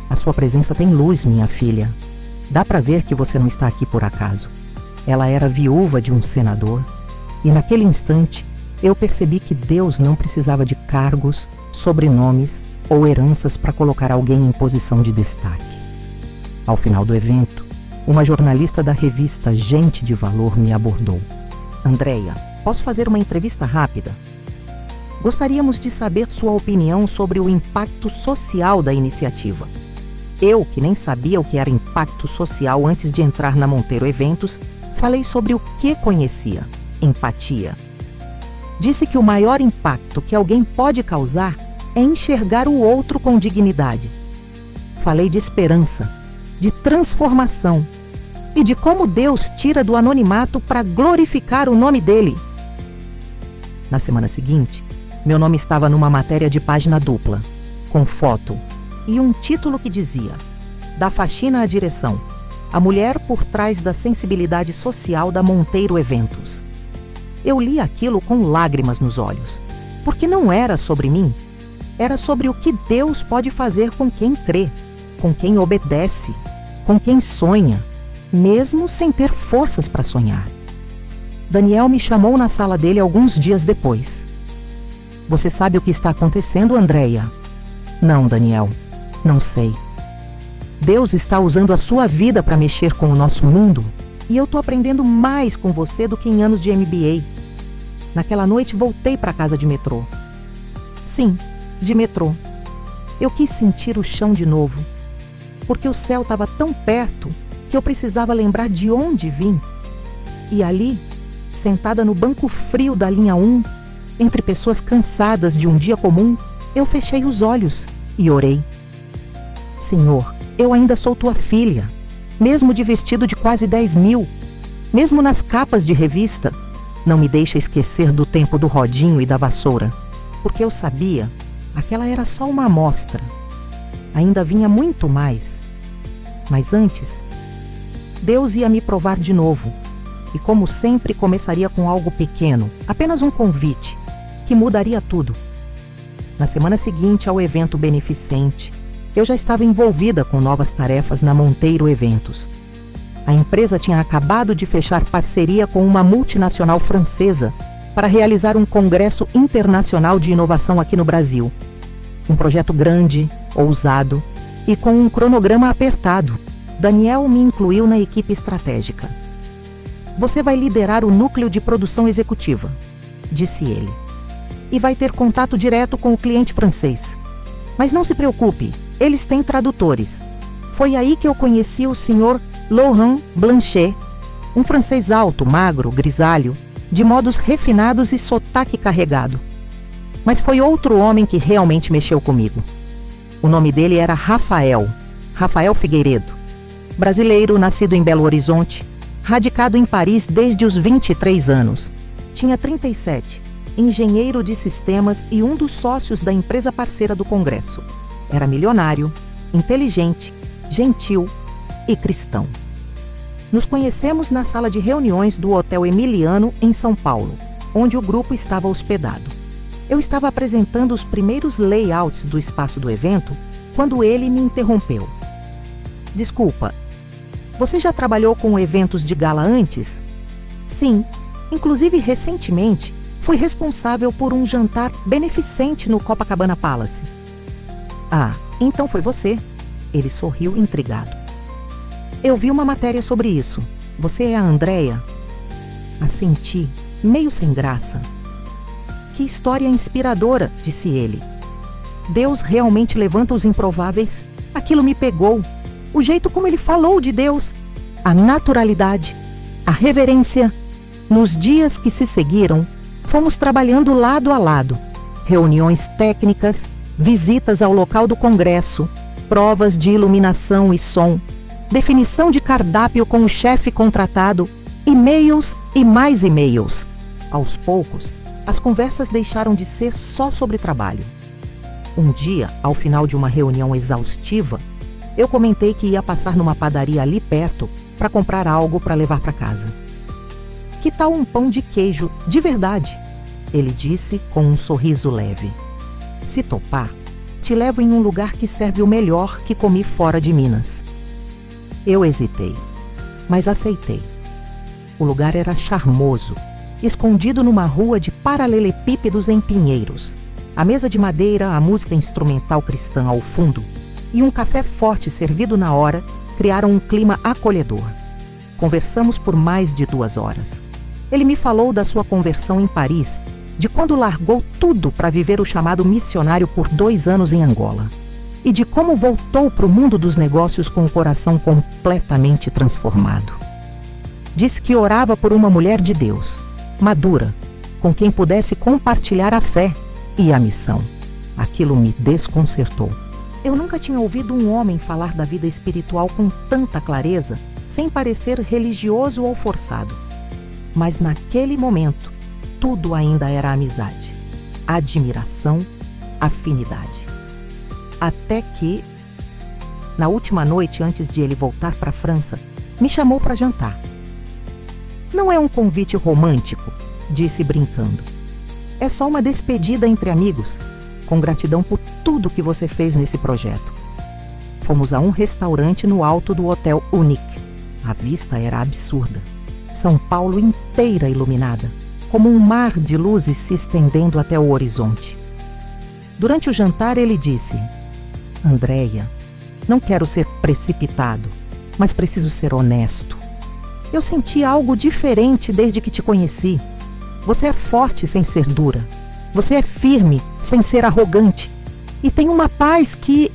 Speaker 1: "A sua presença tem luz, minha filha. Dá para ver que você não está aqui por acaso." Ela era viúva de um senador, e naquele instante eu percebi que Deus não precisava de cargos, sobrenomes ou heranças para colocar alguém em posição de destaque. Ao final do evento, uma jornalista da revista Gente de Valor me abordou. "Andréia, posso fazer uma entrevista rápida? Gostaríamos de saber sua opinião sobre o impacto social da iniciativa." Eu, que nem sabia o que era impacto social antes de entrar na Monteiro Eventos, falei sobre o que conhecia: empatia. Disse que o maior impacto que alguém pode causar é enxergar o outro com dignidade. Falei de esperança, de transformação e de como Deus tira do anonimato para glorificar o nome dele. Na semana seguinte, meu nome estava numa matéria de página dupla, com foto e um título que dizia: Da faxina à direção, a mulher por trás da sensibilidade social da Monteiro Eventos. Eu li aquilo com lágrimas nos olhos, porque não era sobre mim, era sobre o que Deus pode fazer com quem crê, com quem obedece, com quem sonha, mesmo sem ter forças para sonhar. Daniel me chamou na sala dele alguns dias depois. Você sabe o que está acontecendo, Andréia? Não, Daniel, não sei. Deus está usando a sua vida para mexer com o nosso mundo e eu estou aprendendo mais com você do que em anos de MBA. Naquela noite voltei para casa de metrô. Sim, de metrô. Eu quis sentir o chão de novo, porque o céu estava tão perto que eu precisava lembrar de onde vim. E ali, sentada no banco frio da linha 1, entre pessoas cansadas de um dia comum, eu fechei os olhos e orei. Senhor, eu ainda sou tua filha, mesmo de vestido de quase 10 mil, mesmo nas capas de revista. Não me deixa esquecer do tempo do rodinho e da vassoura, porque eu sabia, aquela era só uma amostra. Ainda vinha muito mais. Mas antes, Deus ia me provar de novo. E como sempre, começaria com algo pequeno, apenas um convite, que mudaria tudo. Na semana seguinte ao evento beneficente, eu já estava envolvida com novas tarefas na Monteiro Eventos. A empresa tinha acabado de fechar parceria com uma multinacional francesa para realizar um congresso internacional de inovação aqui no Brasil. Um projeto grande, ousado e com um cronograma apertado. Daniel me incluiu na equipe estratégica. Você vai liderar o núcleo de produção executiva, disse ele, e vai ter contato direto com o cliente francês. Mas não se preocupe, eles têm tradutores. Foi aí que eu conheci o Sr. Laurent Blanchet, um francês alto, magro, grisalho, de modos refinados e sotaque carregado. Mas foi outro homem que realmente mexeu comigo. O nome dele era Rafael Figueiredo. Brasileiro, nascido em Belo Horizonte, radicado em Paris desde os 23 anos. Tinha 37, engenheiro de sistemas e um dos sócios da empresa parceira do Congresso. Era milionário, inteligente, gentil e cristão. Nos conhecemos na sala de reuniões do Hotel Emiliano, em São Paulo, onde o grupo estava hospedado. Eu estava apresentando os primeiros layouts do espaço do evento quando ele me interrompeu. Desculpa, você já trabalhou com eventos de gala antes? Sim, inclusive recentemente fui responsável por um jantar beneficente no Copacabana Palace. Ah, então foi você. Ele sorriu intrigado. Eu vi uma matéria sobre isso. Você é a Andréia? Assenti, meio sem graça. Que história inspiradora, disse ele. Deus realmente levanta os improváveis. Aquilo me pegou. O jeito como ele falou de Deus. A naturalidade, a reverência. Nos dias que se seguiram, fomos trabalhando lado a lado. Reuniões técnicas, visitas ao local do congresso, provas de iluminação e som, definição de cardápio com o chefe contratado, e-mails e mais e-mails. Aos poucos, as conversas deixaram de ser só sobre trabalho. Um dia, ao final de uma reunião exaustiva, eu comentei que ia passar numa padaria ali perto para comprar algo para levar para casa. Que tal um pão de queijo de verdade? Ele disse com um sorriso leve. Se topar, te levo em um lugar que serve o melhor que comi fora de Minas. Eu hesitei, mas aceitei. O lugar era charmoso, escondido numa rua de paralelepípedos em pinheiros. A mesa de madeira, a música instrumental cristã ao fundo e um café forte servido na hora criaram um clima acolhedor. Conversamos por mais de 2 horas. Ele me falou da sua conversão em Paris, de quando largou tudo para viver o chamado missionário por 2 anos em Angola, e de como voltou para o mundo dos negócios com o coração completamente transformado. Disse que orava por uma mulher de Deus, madura, com quem pudesse compartilhar a fé e a missão. Aquilo me desconcertou. Eu nunca tinha ouvido um homem falar da vida espiritual com tanta clareza, sem parecer religioso ou forçado. Mas naquele momento, tudo ainda era amizade, admiração, afinidade. Até que, na última noite antes de ele voltar para a França, me chamou para jantar. Não é um convite romântico, disse brincando. É só uma despedida entre amigos, com gratidão por tudo que você fez nesse projeto. Fomos a um restaurante no alto do Hotel Unique. A vista era absurda. São Paulo inteira iluminada, como um mar de luzes se estendendo até o horizonte. Durante o jantar ele disse: Andréia, não quero ser precipitado, mas preciso ser honesto. Eu senti algo diferente desde que te conheci. Você é forte sem ser dura. Você é firme sem ser arrogante. E tem uma paz que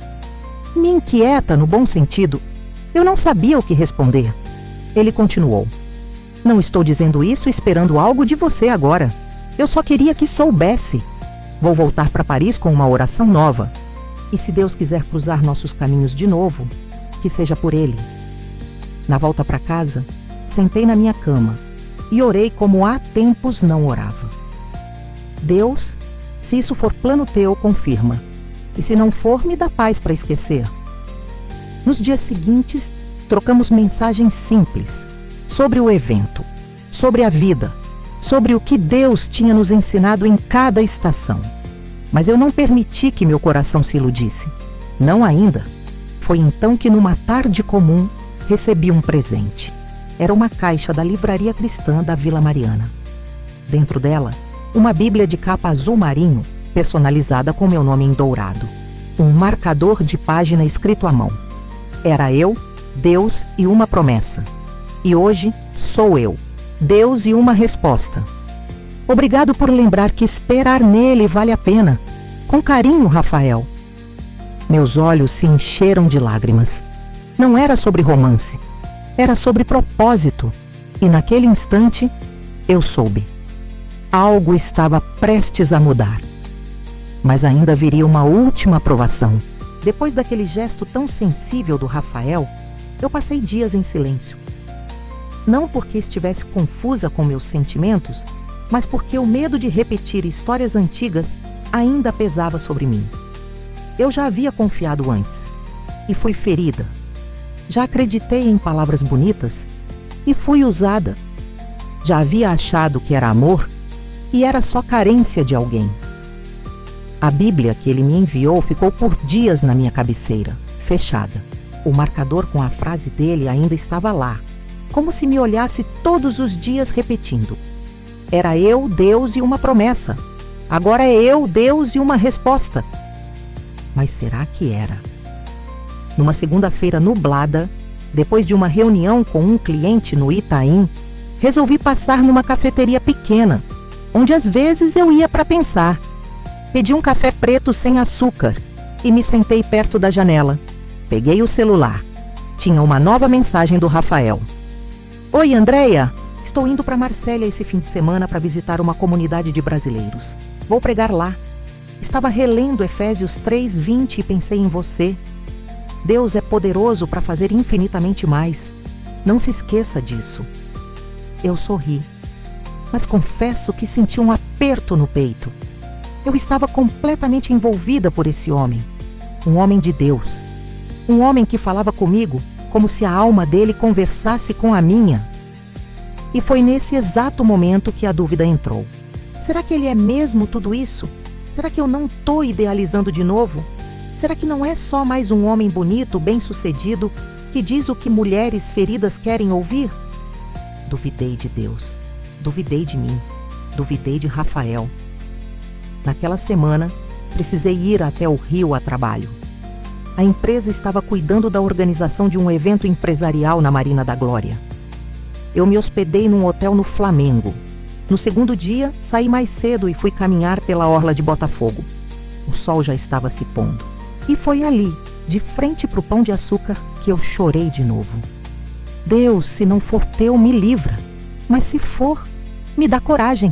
Speaker 1: me inquieta no bom sentido. Eu não sabia o que responder. Ele continuou: Não estou dizendo isso esperando algo de você agora. Eu só queria que soubesse. Vou voltar para Paris com uma oração nova. E se Deus quiser cruzar nossos caminhos de novo, que seja por Ele. Na volta para casa, sentei na minha cama e orei como há tempos não orava. Deus, se isso for plano teu, confirma. E se não for, me dá paz para esquecer. Nos dias seguintes, trocamos mensagens simples sobre o evento, sobre a vida, sobre o que Deus tinha nos ensinado em cada estação. Mas eu não permiti que meu coração se iludisse. Não ainda. Foi então que, numa tarde comum, recebi um presente. Era uma caixa da Livraria Cristã da Vila Mariana. Dentro dela, uma Bíblia de capa azul marinho, personalizada com meu nome em dourado. Um marcador de página escrito à mão. Era eu, Deus e uma promessa. E hoje sou eu, Deus e uma resposta. Obrigado por lembrar que esperar nele vale a pena. Com carinho, Rafael. Meus olhos se encheram de lágrimas. Não era sobre romance. Era sobre propósito. E naquele instante, eu soube. Algo estava prestes a mudar. Mas ainda viria uma última aprovação. Depois daquele gesto tão sensível do Rafael, eu passei dias em silêncio. Não porque estivesse confusa com meus sentimentos, mas porque o medo de repetir histórias antigas ainda pesava sobre mim. Eu já havia confiado antes e fui ferida. Já acreditei em palavras bonitas e fui usada. Já havia achado que era amor e era só carência de alguém. A Bíblia que ele me enviou ficou por dias na minha cabeceira, fechada. O marcador com a frase dele ainda estava lá, como se me olhasse todos os dias repetindo. Era eu, Deus e uma promessa. Agora é eu, Deus e uma resposta. Mas será que era? Numa segunda-feira nublada, depois de uma reunião com um cliente no Itaim, resolvi passar numa cafeteria pequena, onde às vezes eu ia para pensar. Pedi um café preto sem açúcar e me sentei perto da janela. Peguei o celular. Tinha uma nova mensagem do Rafael. Oi, Andréia. Estou indo para Marsella esse fim de semana para visitar uma comunidade de brasileiros. Vou pregar lá. Estava relendo Efésios 3:20 e pensei em você. Deus é poderoso para fazer infinitamente mais. Não se esqueça disso. Eu sorri, mas confesso que senti um aperto no peito. Eu estava completamente envolvida por esse homem. Um homem de Deus. Um homem que falava comigo como se a alma dele conversasse com a minha. E foi nesse exato momento que a dúvida entrou. Será que ele é mesmo tudo isso? Será que eu não estou idealizando de novo? Será que não é só mais um homem bonito, bem-sucedido, que diz o que mulheres feridas querem ouvir? Duvidei de Deus. Duvidei de mim. Duvidei de Rafael. Naquela semana, precisei ir até o Rio a trabalho. A empresa estava cuidando da organização de um evento empresarial na Marina da Glória. Eu me hospedei num hotel no Flamengo. No segundo dia, saí mais cedo e fui caminhar pela orla de Botafogo. O sol já estava se pondo. E foi ali, de frente para o Pão de Açúcar, que eu chorei de novo. Deus, se não for teu, me livra. Mas se for, me dá coragem.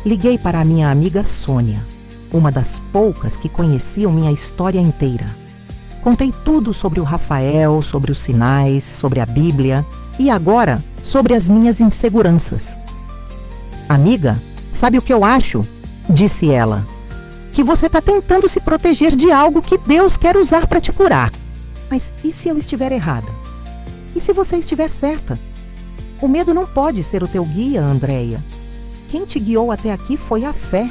Speaker 1: Liguei para a minha amiga Sônia, uma das poucas que conheciam minha história inteira. Contei tudo sobre o Rafael, sobre os sinais, sobre a Bíblia e agora sobre as minhas inseguranças. Amiga, sabe o que eu acho? Disse ela. Que você está tentando se proteger de algo que Deus quer usar para te curar. Mas e se eu estiver errada? E se você estiver certa? O medo não pode ser o teu guia, Andréia. Quem te guiou até aqui foi a fé.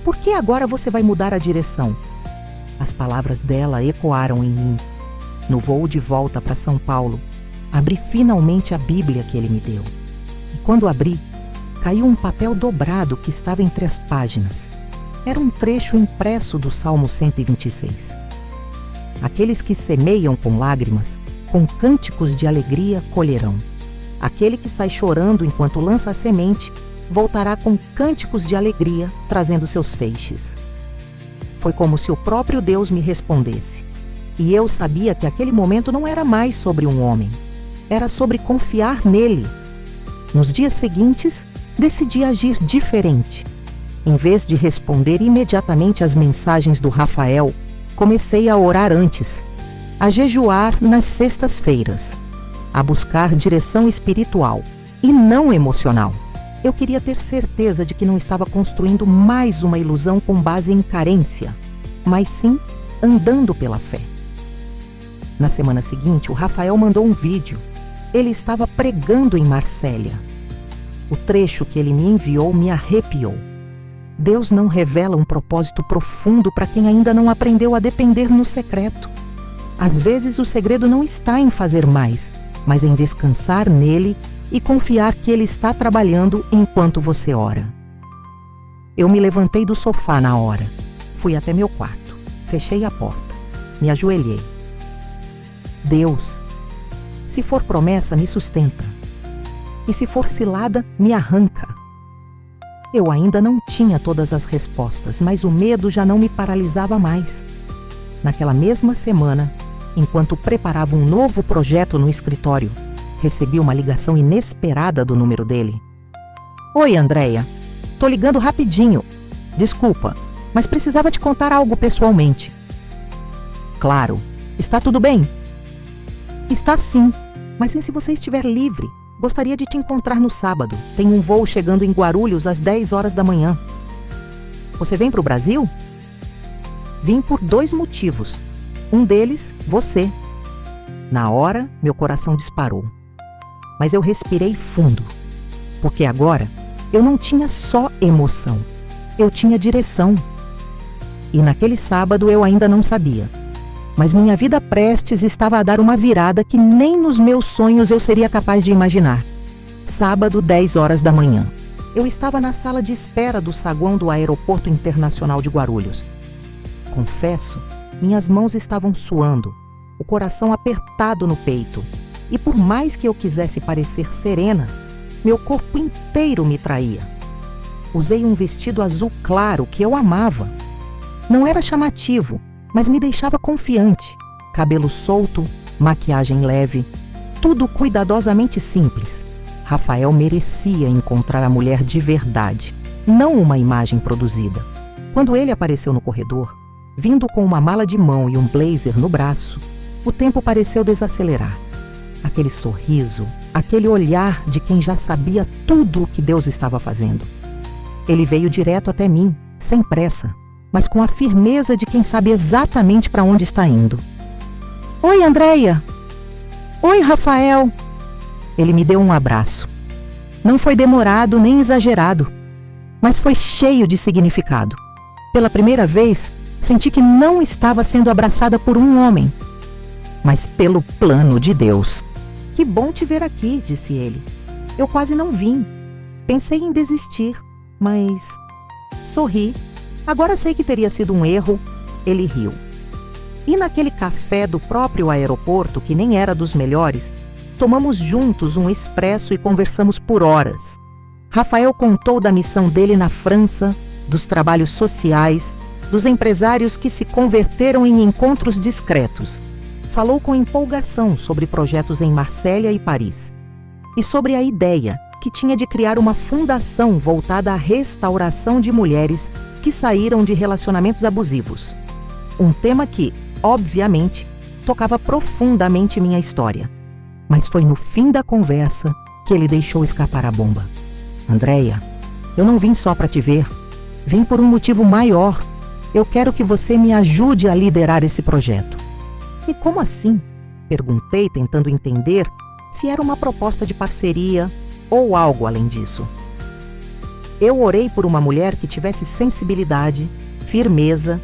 Speaker 1: Por que agora você vai mudar a direção? As palavras dela ecoaram em mim. No voo de volta para São Paulo, abri finalmente a Bíblia que ele me deu. E quando abri, caiu um papel dobrado que estava entre as páginas. Era um trecho impresso do Salmo 126. Aqueles que semeiam com lágrimas, com cânticos de alegria colherão. Aquele que sai chorando enquanto lança a semente, voltará com cânticos de alegria, trazendo seus feixes. Foi como se o próprio Deus me respondesse. E eu sabia que aquele momento não era mais sobre um homem. Era sobre confiar nele. Nos dias seguintes, decidi agir diferente. Em vez de responder imediatamente às mensagens do Rafael, comecei a orar antes, a jejuar nas sextas-feiras, a buscar direção espiritual e não emocional. Eu queria ter certeza de que não estava construindo mais uma ilusão com base em carência, mas sim andando pela fé. Na semana seguinte, o Rafael mandou um vídeo. Ele estava pregando em Marsella. O trecho que ele me enviou me arrepiou. Deus não revela um propósito profundo para quem ainda não aprendeu a depender no secreto. Às vezes o segredo não está em fazer mais, mas em descansar nele e confiar que ele está trabalhando enquanto você ora. Eu me levantei do sofá na hora. Fui até meu quarto. Fechei a porta. Me ajoelhei. Deus, se for promessa, me sustenta. E se for cilada, me arranca. Eu ainda não tinha todas as respostas, mas o medo já não me paralisava mais. Naquela mesma semana, enquanto preparava um novo projeto no escritório, recebi uma ligação inesperada do número dele. Oi, Andréia. Tô ligando rapidinho. Desculpa, mas precisava te contar algo pessoalmente. Claro. Está tudo bem? Está sim, mas se você estiver livre, gostaria de te encontrar no sábado. Tem um voo chegando em Guarulhos às 10 horas da manhã. Você vem para o Brasil? Vim por 2 motivos. Um deles, você. Na hora, meu coração disparou. Mas eu respirei fundo, porque agora eu não tinha só emoção, eu tinha direção. E naquele sábado eu ainda não sabia, mas minha vida prestes estava a dar uma virada que nem nos meus sonhos eu seria capaz de imaginar. Sábado, 10 horas da manhã. Eu estava na sala de espera do saguão do Aeroporto Internacional de Guarulhos. Confesso, minhas mãos estavam suando, o coração apertado no peito. E por mais que eu quisesse parecer serena, meu corpo inteiro me traía. Usei um vestido azul claro que eu amava. Não era chamativo, mas me deixava confiante. Cabelo solto, maquiagem leve, tudo cuidadosamente simples. Rafael merecia encontrar a mulher de verdade, não uma imagem produzida. Quando ele apareceu no corredor, vindo com uma mala de mão e um blazer no braço, o tempo pareceu desacelerar. Aquele sorriso, aquele olhar de quem já sabia tudo o que Deus estava fazendo. Ele veio direto até mim, sem pressa, mas com a firmeza de quem sabe exatamente para onde está indo. Oi, Andréia. Oi, Rafael. Ele me deu um abraço. Não foi demorado nem exagerado, mas foi cheio de significado. Pela primeira vez, senti que não estava sendo abraçada por um homem, mas pelo plano de Deus. Que bom te ver aqui, disse ele. Eu quase não vim. Pensei em desistir, mas sorri. Agora sei que teria sido um erro. Ele riu. E naquele café do próprio aeroporto, que nem era dos melhores, tomamos juntos um expresso e conversamos por horas. Rafael contou da missão dele na França, dos trabalhos sociais, dos empresários que se converteram em encontros discretos. Falou com empolgação sobre projetos em Marsella e Paris. E sobre a ideia que tinha de criar uma fundação voltada à restauração de mulheres que saíram de relacionamentos abusivos. Um tema que, obviamente, tocava profundamente minha história. Mas foi no fim da conversa que ele deixou escapar a bomba. Andréia, eu não vim só para te ver. Vim por um motivo maior. Eu quero que você me ajude a liderar esse projeto. E como assim? Perguntei, tentando entender se era uma proposta de parceria ou algo além disso. Eu orei por uma mulher que tivesse sensibilidade, firmeza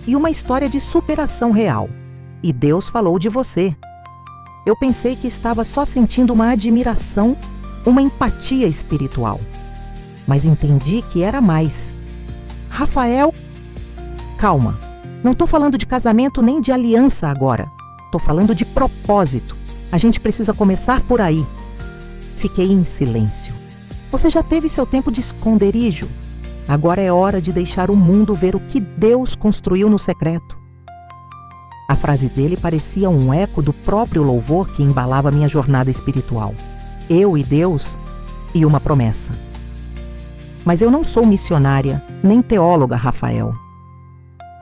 Speaker 1: e uma história de superação real. E Deus falou de você. Eu pensei que estava só sentindo uma admiração, uma empatia espiritual. Mas entendi que era mais. Rafael, calma. Não estou falando de casamento nem de aliança agora. Estou falando de propósito. A gente precisa começar por aí. Fiquei em silêncio. Você já teve seu tempo de esconderijo. Agora é hora de deixar o mundo ver o que Deus construiu no secreto. A frase dele parecia um eco do próprio louvor que embalava minha jornada espiritual. Eu e Deus e uma promessa. Mas eu não sou missionária, nem teóloga, Rafael.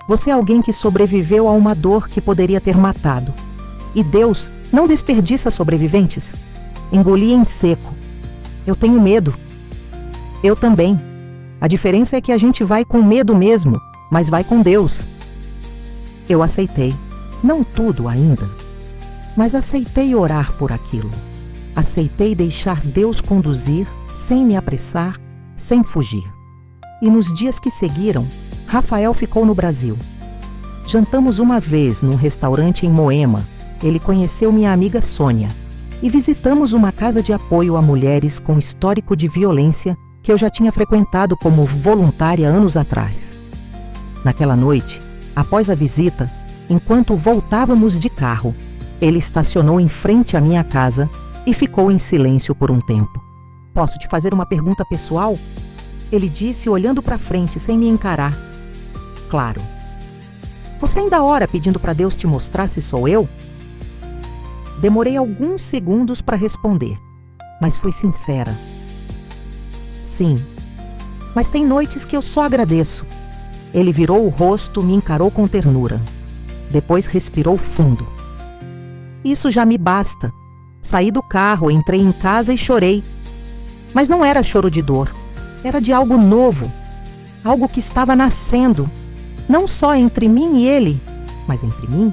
Speaker 1: Você é alguém que sobreviveu a uma dor que poderia ter matado. E Deus não desperdiça sobreviventes. Engoli em seco. Eu tenho medo. Eu também. A diferença é que a gente vai com medo mesmo, mas vai com Deus. Eu aceitei. Não tudo ainda, mas aceitei orar por aquilo. Aceitei deixar Deus conduzir, sem me apressar, sem fugir. E nos dias que seguiram, Rafael ficou no Brasil. Jantamos uma vez num restaurante em Moema. Ele conheceu minha amiga Sônia. E visitamos uma casa de apoio a mulheres com histórico de violência que eu já tinha frequentado como voluntária anos atrás. Naquela noite, após a visita, enquanto voltávamos de carro, ele estacionou em frente à minha casa e ficou em silêncio por um tempo. Posso te fazer uma pergunta pessoal? Ele disse olhando para frente sem me encarar. Claro. Você ainda ora pedindo para Deus te mostrar se sou eu? Demorei alguns segundos para responder, mas fui sincera. Sim, mas tem noites que eu só agradeço. Ele virou o rosto, me encarou com ternura. Depois respirou fundo. Isso já me basta. Saí do carro, entrei em casa e chorei. Mas não era choro de dor. Era de algo novo. Algo que estava nascendo. Não só entre mim e ele, mas entre mim,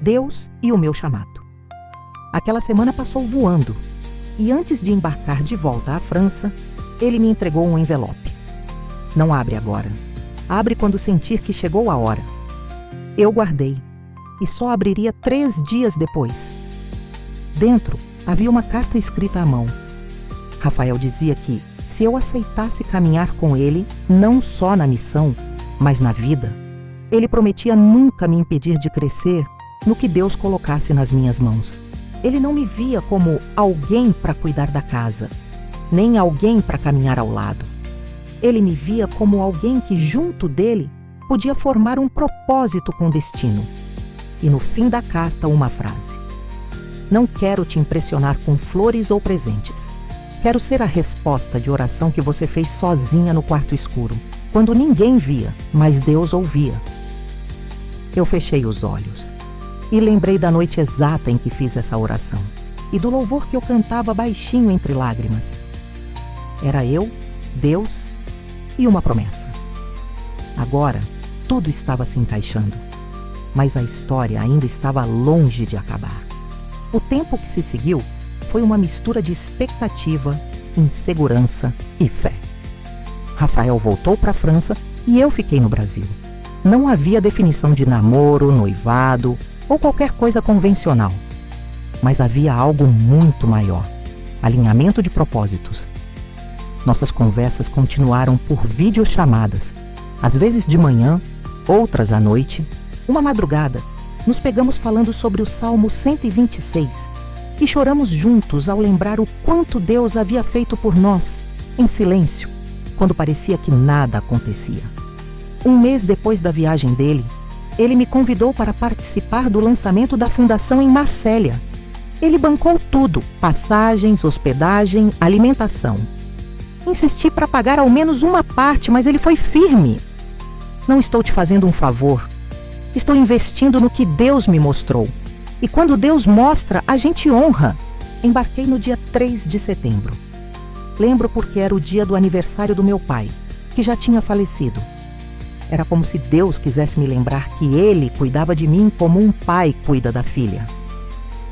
Speaker 1: Deus e o meu chamado. Aquela semana passou voando. E antes de embarcar de volta à França, ele me entregou um envelope. Não abre agora. Abre quando sentir que chegou a hora. Eu guardei. E só abriria 3 dias depois. Dentro havia uma carta escrita à mão. Rafael dizia que, se eu aceitasse caminhar com ele, não só na missão, mas na vida, ele prometia nunca me impedir de crescer no que Deus colocasse nas minhas mãos. Ele não me via como alguém para cuidar da casa, nem alguém para caminhar ao lado. Ele me via como alguém que, junto dele, podia formar um propósito com destino. E no fim da carta, uma frase. Não quero te impressionar com flores ou presentes. Quero ser a resposta de oração que você fez sozinha no quarto escuro, quando ninguém via, mas Deus ouvia. Eu fechei os olhos e lembrei da noite exata em que fiz essa oração e do louvor que eu cantava baixinho entre lágrimas. Era eu, Deus e uma promessa. Agora, tudo estava se encaixando. Mas a história ainda estava longe de acabar. O tempo que se seguiu foi uma mistura de expectativa, insegurança e fé. Rafael voltou para a França e eu fiquei no Brasil. Não havia definição de namoro, noivado ou qualquer coisa convencional. Mas havia algo muito maior: alinhamento de propósitos. Nossas conversas continuaram por videochamadas, às vezes de manhã, outras à noite. Uma madrugada, nos pegamos falando sobre o Salmo 126 e choramos juntos ao lembrar o quanto Deus havia feito por nós, em silêncio, quando parecia que nada acontecia. Um mês depois da viagem dele, ele me convidou para participar do lançamento da fundação em Marsella. Ele bancou tudo: passagens, hospedagem, alimentação. Insisti para pagar ao menos uma parte, mas ele foi firme. Não estou te fazendo um favor. Estou investindo no que Deus me mostrou. E quando Deus mostra, a gente honra. Embarquei no dia 3 de setembro. Lembro porque era o dia do aniversário do meu pai, que já tinha falecido. Era como se Deus quisesse me lembrar que ele cuidava de mim como um pai cuida da filha.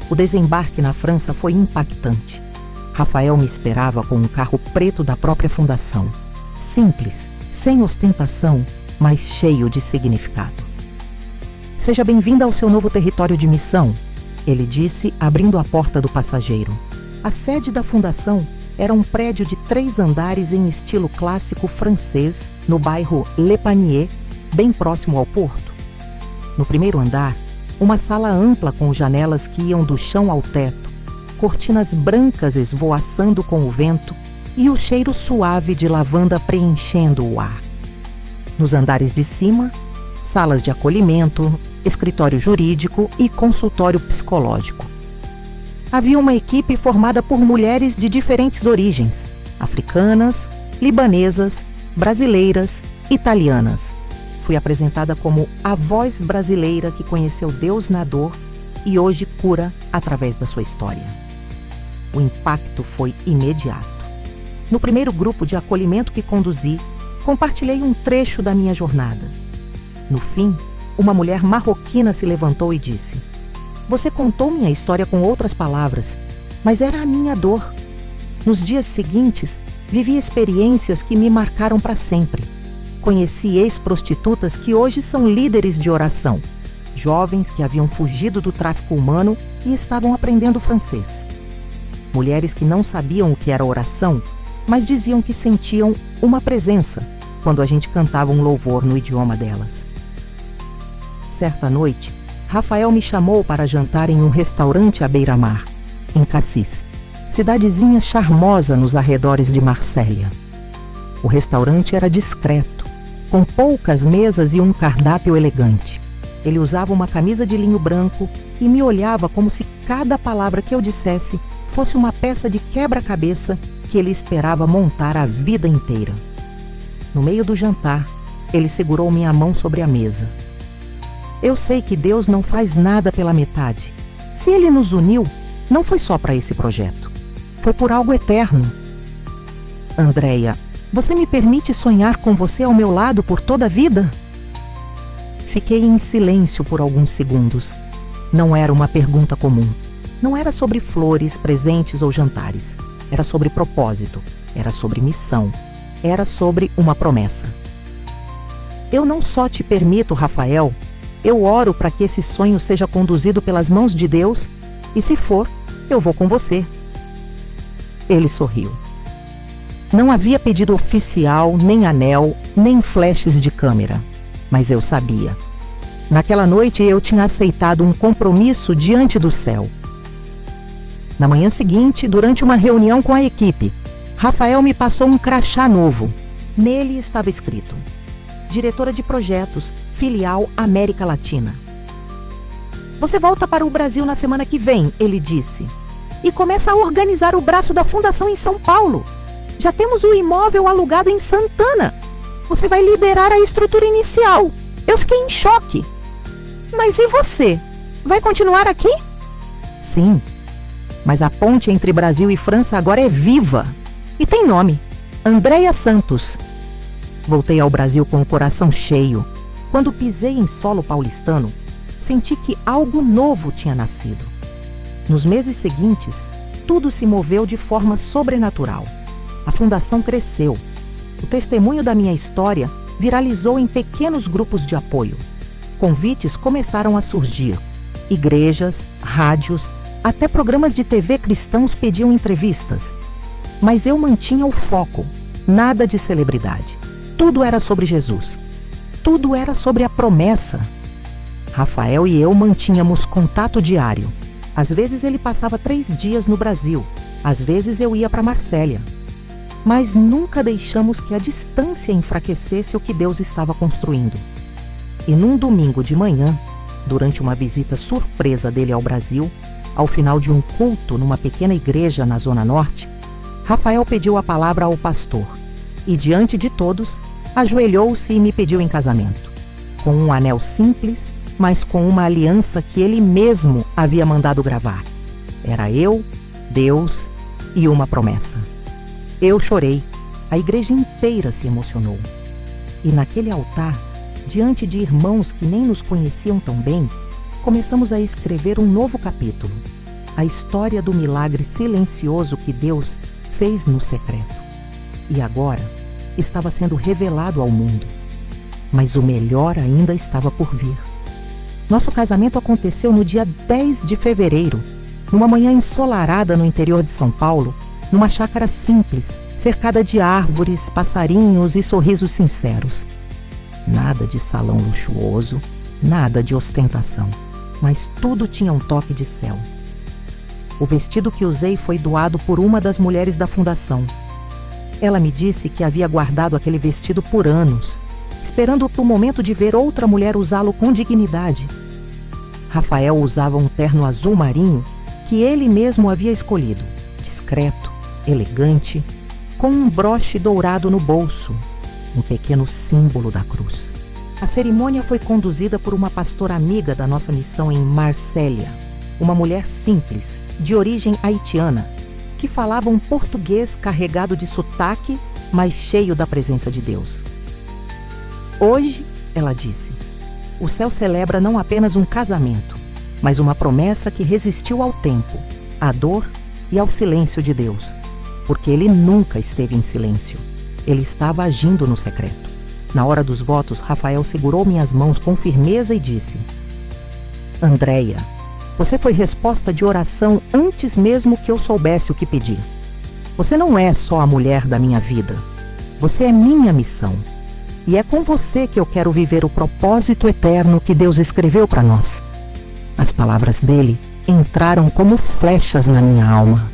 Speaker 1: O desembarque na França foi impactante. Rafael me esperava com um carro preto da própria fundação. Simples, sem ostentação, mas cheio de significado. Seja bem-vinda ao seu novo território de missão, ele disse, abrindo a porta do passageiro. A sede da fundação era um prédio de 3 andares em estilo clássico francês, no bairro Le Panier, bem próximo ao porto. No primeiro andar, uma sala ampla com janelas que iam do chão ao teto, cortinas brancas esvoaçando com o vento e o cheiro suave de lavanda preenchendo o ar. Nos andares de cima, salas de acolhimento, escritório jurídico e consultório psicológico. Havia uma equipe formada por mulheres de diferentes origens: africanas, libanesas, brasileiras, italianas. Fui apresentada como a voz brasileira que conheceu Deus na dor e hoje cura através da sua história. O impacto foi imediato. No primeiro grupo de acolhimento que conduzi, compartilhei um trecho da minha jornada. No fim, uma mulher marroquina se levantou e disse: "Você contou minha história com outras palavras, mas era a minha dor." Nos dias seguintes, vivi experiências que me marcaram para sempre. Conheci ex-prostitutas que hoje são líderes de oração, jovens que haviam fugido do tráfico humano e estavam aprendendo francês. Mulheres que não sabiam o que era oração, mas diziam que sentiam uma presença quando a gente cantava um louvor no idioma delas. Certa noite, Rafael me chamou para jantar em um restaurante à beira-mar, em Cassis, cidadezinha charmosa nos arredores de Marsella. O restaurante era discreto, com poucas mesas e um cardápio elegante. Ele usava uma camisa de linho branco e me olhava como se cada palavra que eu dissesse fosse uma peça de quebra-cabeça que ele esperava montar a vida inteira. No meio do jantar, ele segurou minha mão sobre a mesa. Eu sei que Deus não faz nada pela metade. Se Ele nos uniu, não foi só para esse projeto. Foi por algo eterno. Andréia, você me permite sonhar com você ao meu lado por toda a vida? Fiquei em silêncio por alguns segundos. Não era uma pergunta comum. Não era sobre flores, presentes ou jantares. Era sobre propósito. Era sobre missão. Era sobre uma promessa. Eu não só te permito, Rafael, eu oro para que esse sonho seja conduzido pelas mãos de Deus e, se for, eu vou com você. Ele sorriu. Não havia pedido oficial, nem anel, nem flashes de câmera. Mas eu sabia. Naquela noite eu tinha aceitado um compromisso diante do céu. Na manhã seguinte, durante uma reunião com a equipe, Rafael me passou um crachá novo. Nele estava escrito: diretora de projetos, filial América Latina. Você volta para o Brasil na semana que vem, ele disse, e começa a organizar o braço da fundação em São Paulo. Já temos o imóvel alugado em Santana. Você vai liderar a estrutura inicial. Eu fiquei em choque. Mas e você? Vai continuar aqui? Sim, mas a ponte entre Brasil e França agora é viva. E tem nome: Andréia Santos. Voltei ao Brasil com o coração cheio. Quando pisei em solo paulistano, senti que algo novo tinha nascido. Nos meses seguintes, tudo se moveu de forma sobrenatural. A fundação cresceu. O testemunho da minha história viralizou em pequenos grupos de apoio. Convites começaram a surgir. Igrejas, rádios, até programas de TV cristãos pediam entrevistas. Mas eu mantinha o foco. Nada de celebridade. Tudo era sobre Jesus. Tudo era sobre a promessa. Rafael e eu mantínhamos contato diário. Às vezes ele passava 3 dias no Brasil. Às vezes eu ia para Marsella. Mas nunca deixamos que a distância enfraquecesse o que Deus estava construindo. E num domingo de manhã, durante uma visita surpresa dele ao Brasil, Ao final de um culto numa pequena igreja na Zona Norte, Rafael pediu a palavra ao pastor e, diante de todos, ajoelhou-se e me pediu em casamento, com um anel simples, mas com uma aliança que ele mesmo havia mandado gravar. Era eu, Deus e uma promessa. Eu chorei, a igreja inteira se emocionou. E naquele altar, diante de irmãos que nem nos conheciam tão bem, começamos a escrever um novo capítulo, a história do milagre silencioso que Deus fez no secreto. E agora estava sendo revelado ao mundo. Mas o melhor ainda estava por vir. Nosso casamento aconteceu no dia 10 de fevereiro, numa manhã ensolarada no interior de São Paulo, numa chácara simples, cercada de árvores, passarinhos e sorrisos sinceros. Nada de salão luxuoso, nada de ostentação, mas tudo tinha um toque de céu. O vestido que usei foi doado por uma das mulheres da fundação. Ela me disse que havia guardado aquele vestido por anos, esperando para o momento de ver outra mulher usá-lo com dignidade. Rafael usava um terno azul marinho que ele mesmo havia escolhido, discreto, elegante, com um broche dourado no bolso, um pequeno símbolo da cruz. A cerimônia foi conduzida por uma pastora amiga da nossa missão em Marsella, uma mulher simples, de origem haitiana, que falava um português carregado de sotaque, mas cheio da presença de Deus. Hoje, ela disse, o céu celebra não apenas um casamento, mas uma promessa que resistiu ao tempo, à dor e ao silêncio de Deus, porque ele nunca esteve em silêncio. Ele estava agindo no secreto. Na hora dos votos, Rafael segurou minhas mãos com firmeza e disse: Andréia, você foi resposta de oração antes mesmo que eu soubesse o que pedir. Você não é só a mulher da minha vida. Você é minha missão. E é com você que eu quero viver o propósito eterno que Deus escreveu para nós. As palavras dele entraram como flechas na minha alma.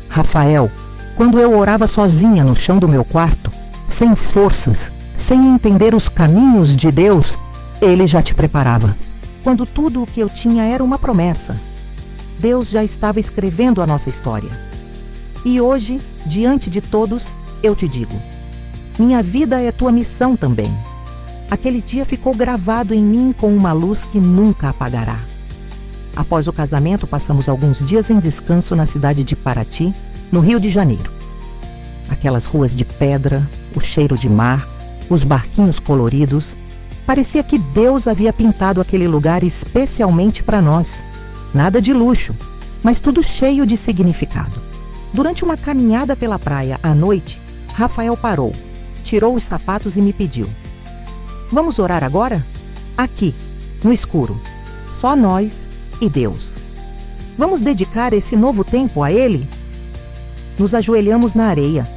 Speaker 1: Rafael, quando eu orava sozinha no chão do meu quarto, sem forças, sem entender os caminhos de Deus, ele já te preparava. Quando tudo o que eu tinha era uma promessa, Deus já estava escrevendo a nossa história. E hoje, diante de todos, eu te digo: minha vida é tua missão também. Aquele dia ficou gravado em mim com uma luz que nunca apagará. Após o casamento, passamos alguns dias em descanso na cidade de Paraty, no Rio de Janeiro. Aquelas ruas de pedra, o cheiro de mar, os barquinhos coloridos, parecia que Deus havia pintado aquele lugar especialmente para nós. Nada de luxo, mas tudo cheio de significado. Durante uma caminhada pela praia à noite, Rafael parou, tirou os sapatos e me pediu: vamos orar agora? Aqui, no escuro, só nós e Deus. Vamos dedicar esse novo tempo a Ele? Nos ajoelhamos na areia,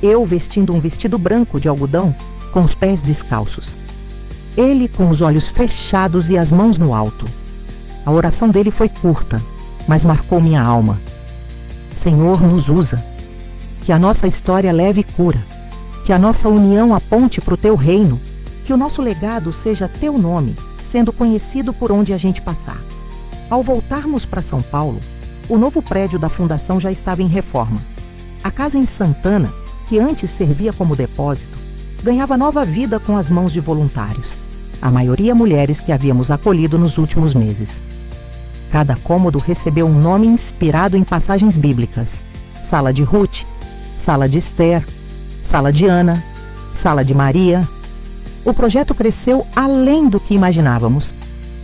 Speaker 1: eu vestindo um vestido branco de algodão, com os pés descalços. Ele com os olhos fechados e as mãos no alto. A oração dele foi curta, mas marcou minha alma. Senhor, nos usa. Que a nossa história leve cura. Que a nossa união aponte para o teu reino. Que o nosso legado seja teu nome, sendo conhecido por onde a gente passar. Ao voltarmos para São Paulo, o novo prédio da fundação já estava em reforma. A casa em Santana, que antes servia como depósito, ganhava nova vida com as mãos de voluntários, a maioria mulheres que havíamos acolhido nos últimos meses. Cada cômodo recebeu um nome inspirado em passagens bíblicas: Sala de Ruth, Sala de Esther, Sala de Ana, Sala de Maria. O projeto cresceu além do que imaginávamos.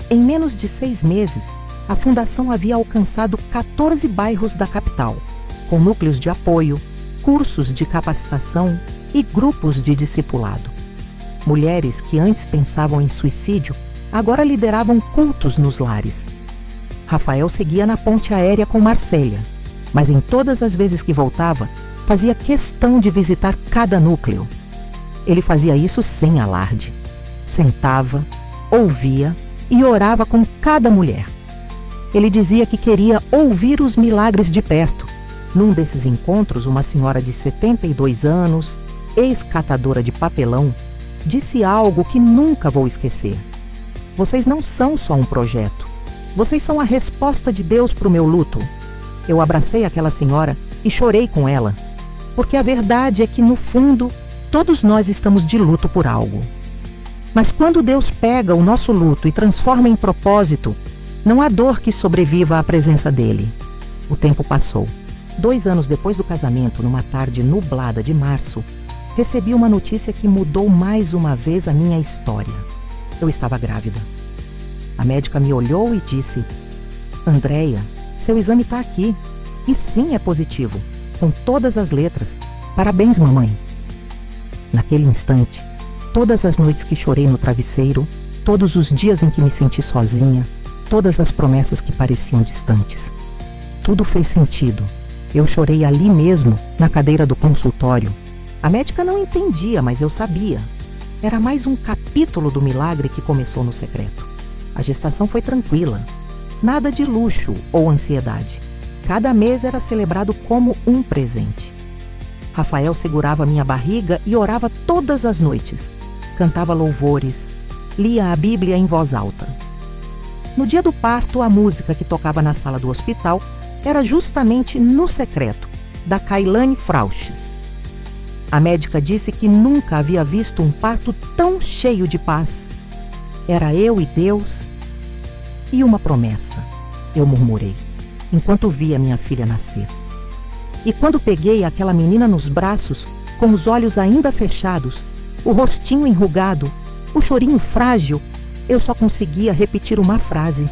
Speaker 1: Em menos de 6 meses, a fundação havia alcançado 14 bairros da capital, com núcleos de apoio, cursos de capacitação e grupos de discipulado. Mulheres que antes pensavam em suicídio, agora lideravam cultos nos lares. Rafael seguia na ponte aérea com Marsella, mas em todas as vezes que voltava, fazia questão de visitar cada núcleo. Ele fazia isso sem alarde. Sentava, ouvia e orava com cada mulher. Ele dizia que queria ouvir os milagres de perto. Num desses encontros, uma senhora de 72 anos, ex-catadora de papelão, disse algo que nunca vou esquecer: vocês não são só um projeto, Vocês são a resposta de Deus para o meu luto. Eu abracei aquela senhora e chorei com ela, porque a verdade é que, no fundo, todos nós estamos de luto por algo. Mas quando Deus pega o nosso luto e transforma em propósito, não há dor que sobreviva à presença dele. O tempo passou. 2 anos depois do casamento, numa tarde nublada de março, recebi uma notícia que mudou mais uma vez a minha história. Eu estava grávida. A médica me olhou e disse: Andréia, seu exame está aqui. E sim, é positivo, com todas as letras. Parabéns, mamãe. Naquele instante, todas as noites que chorei no travesseiro, todos os dias em que me senti sozinha, todas as promessas que pareciam distantes. Tudo fez sentido. Eu chorei ali mesmo, na cadeira do consultório. A médica não entendia, mas eu sabia. Era mais um capítulo do milagre que começou no secreto. A gestação foi tranquila. Nada de luxo ou ansiedade. Cada mês era celebrado como um presente. Rafael segurava minha barriga e orava todas as noites. Cantava louvores, lia a Bíblia em voz alta. No dia do parto, a música que tocava na sala do hospital era justamente No Secreto, da Kailane Frauches. A médica disse que nunca havia visto um parto tão cheio de paz. Era eu e Deus e uma promessa, eu murmurei, enquanto via minha filha nascer. E quando peguei aquela menina nos braços, com os olhos ainda fechados, o rostinho enrugado, o chorinho frágil, eu só conseguia repetir uma frase: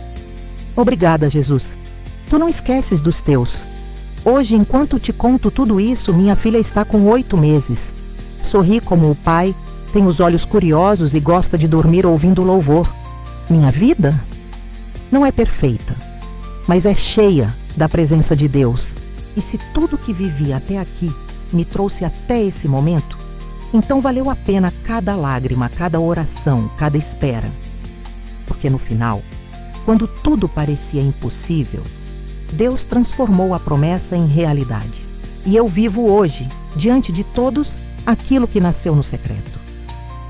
Speaker 1: Obrigada, Jesus. Tu não esqueces dos teus. Hoje, enquanto te conto tudo isso, minha filha está com 8 meses. Sorri como o pai, tem os olhos curiosos e gosta de dormir ouvindo louvor. Minha vida não é perfeita, mas é cheia da presença de Deus. E se tudo que vivi até aqui me trouxe até esse momento, então valeu a pena cada lágrima, cada oração, cada espera. Porque no final, quando tudo parecia impossível, Deus transformou a promessa em realidade. E eu vivo hoje, diante de todos, aquilo que nasceu no secreto.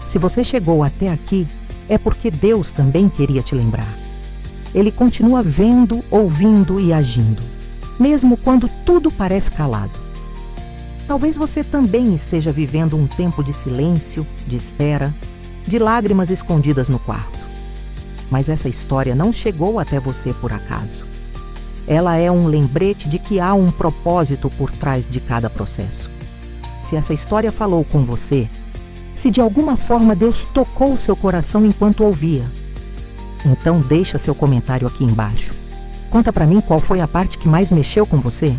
Speaker 1: Se você chegou até aqui, é porque Deus também queria te lembrar. Ele continua vendo, ouvindo e agindo, mesmo quando tudo parece calado. Talvez você também esteja vivendo um tempo de silêncio, de espera, de lágrimas escondidas no quarto. Mas essa história não chegou até você por acaso. Ela é um lembrete de que há um propósito por trás de cada processo. Se essa história falou com você, se de alguma forma Deus tocou seu coração enquanto ouvia, então deixa seu comentário aqui embaixo. Conta pra mim qual foi a parte que mais mexeu com você.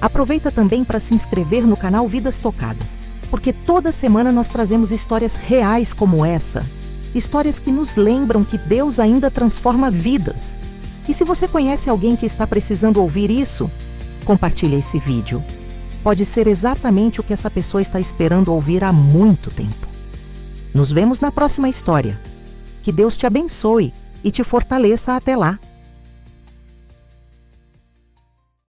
Speaker 1: Aproveita também para se inscrever no canal Vidas Tocadas, porque toda semana nós trazemos histórias reais como essa, histórias que nos lembram que Deus ainda transforma vidas. E se você conhece alguém que está precisando ouvir isso, compartilhe esse vídeo. Pode ser exatamente o que essa pessoa está esperando ouvir há muito tempo. Nos vemos na próxima história. Que Deus te abençoe e te fortaleça até lá.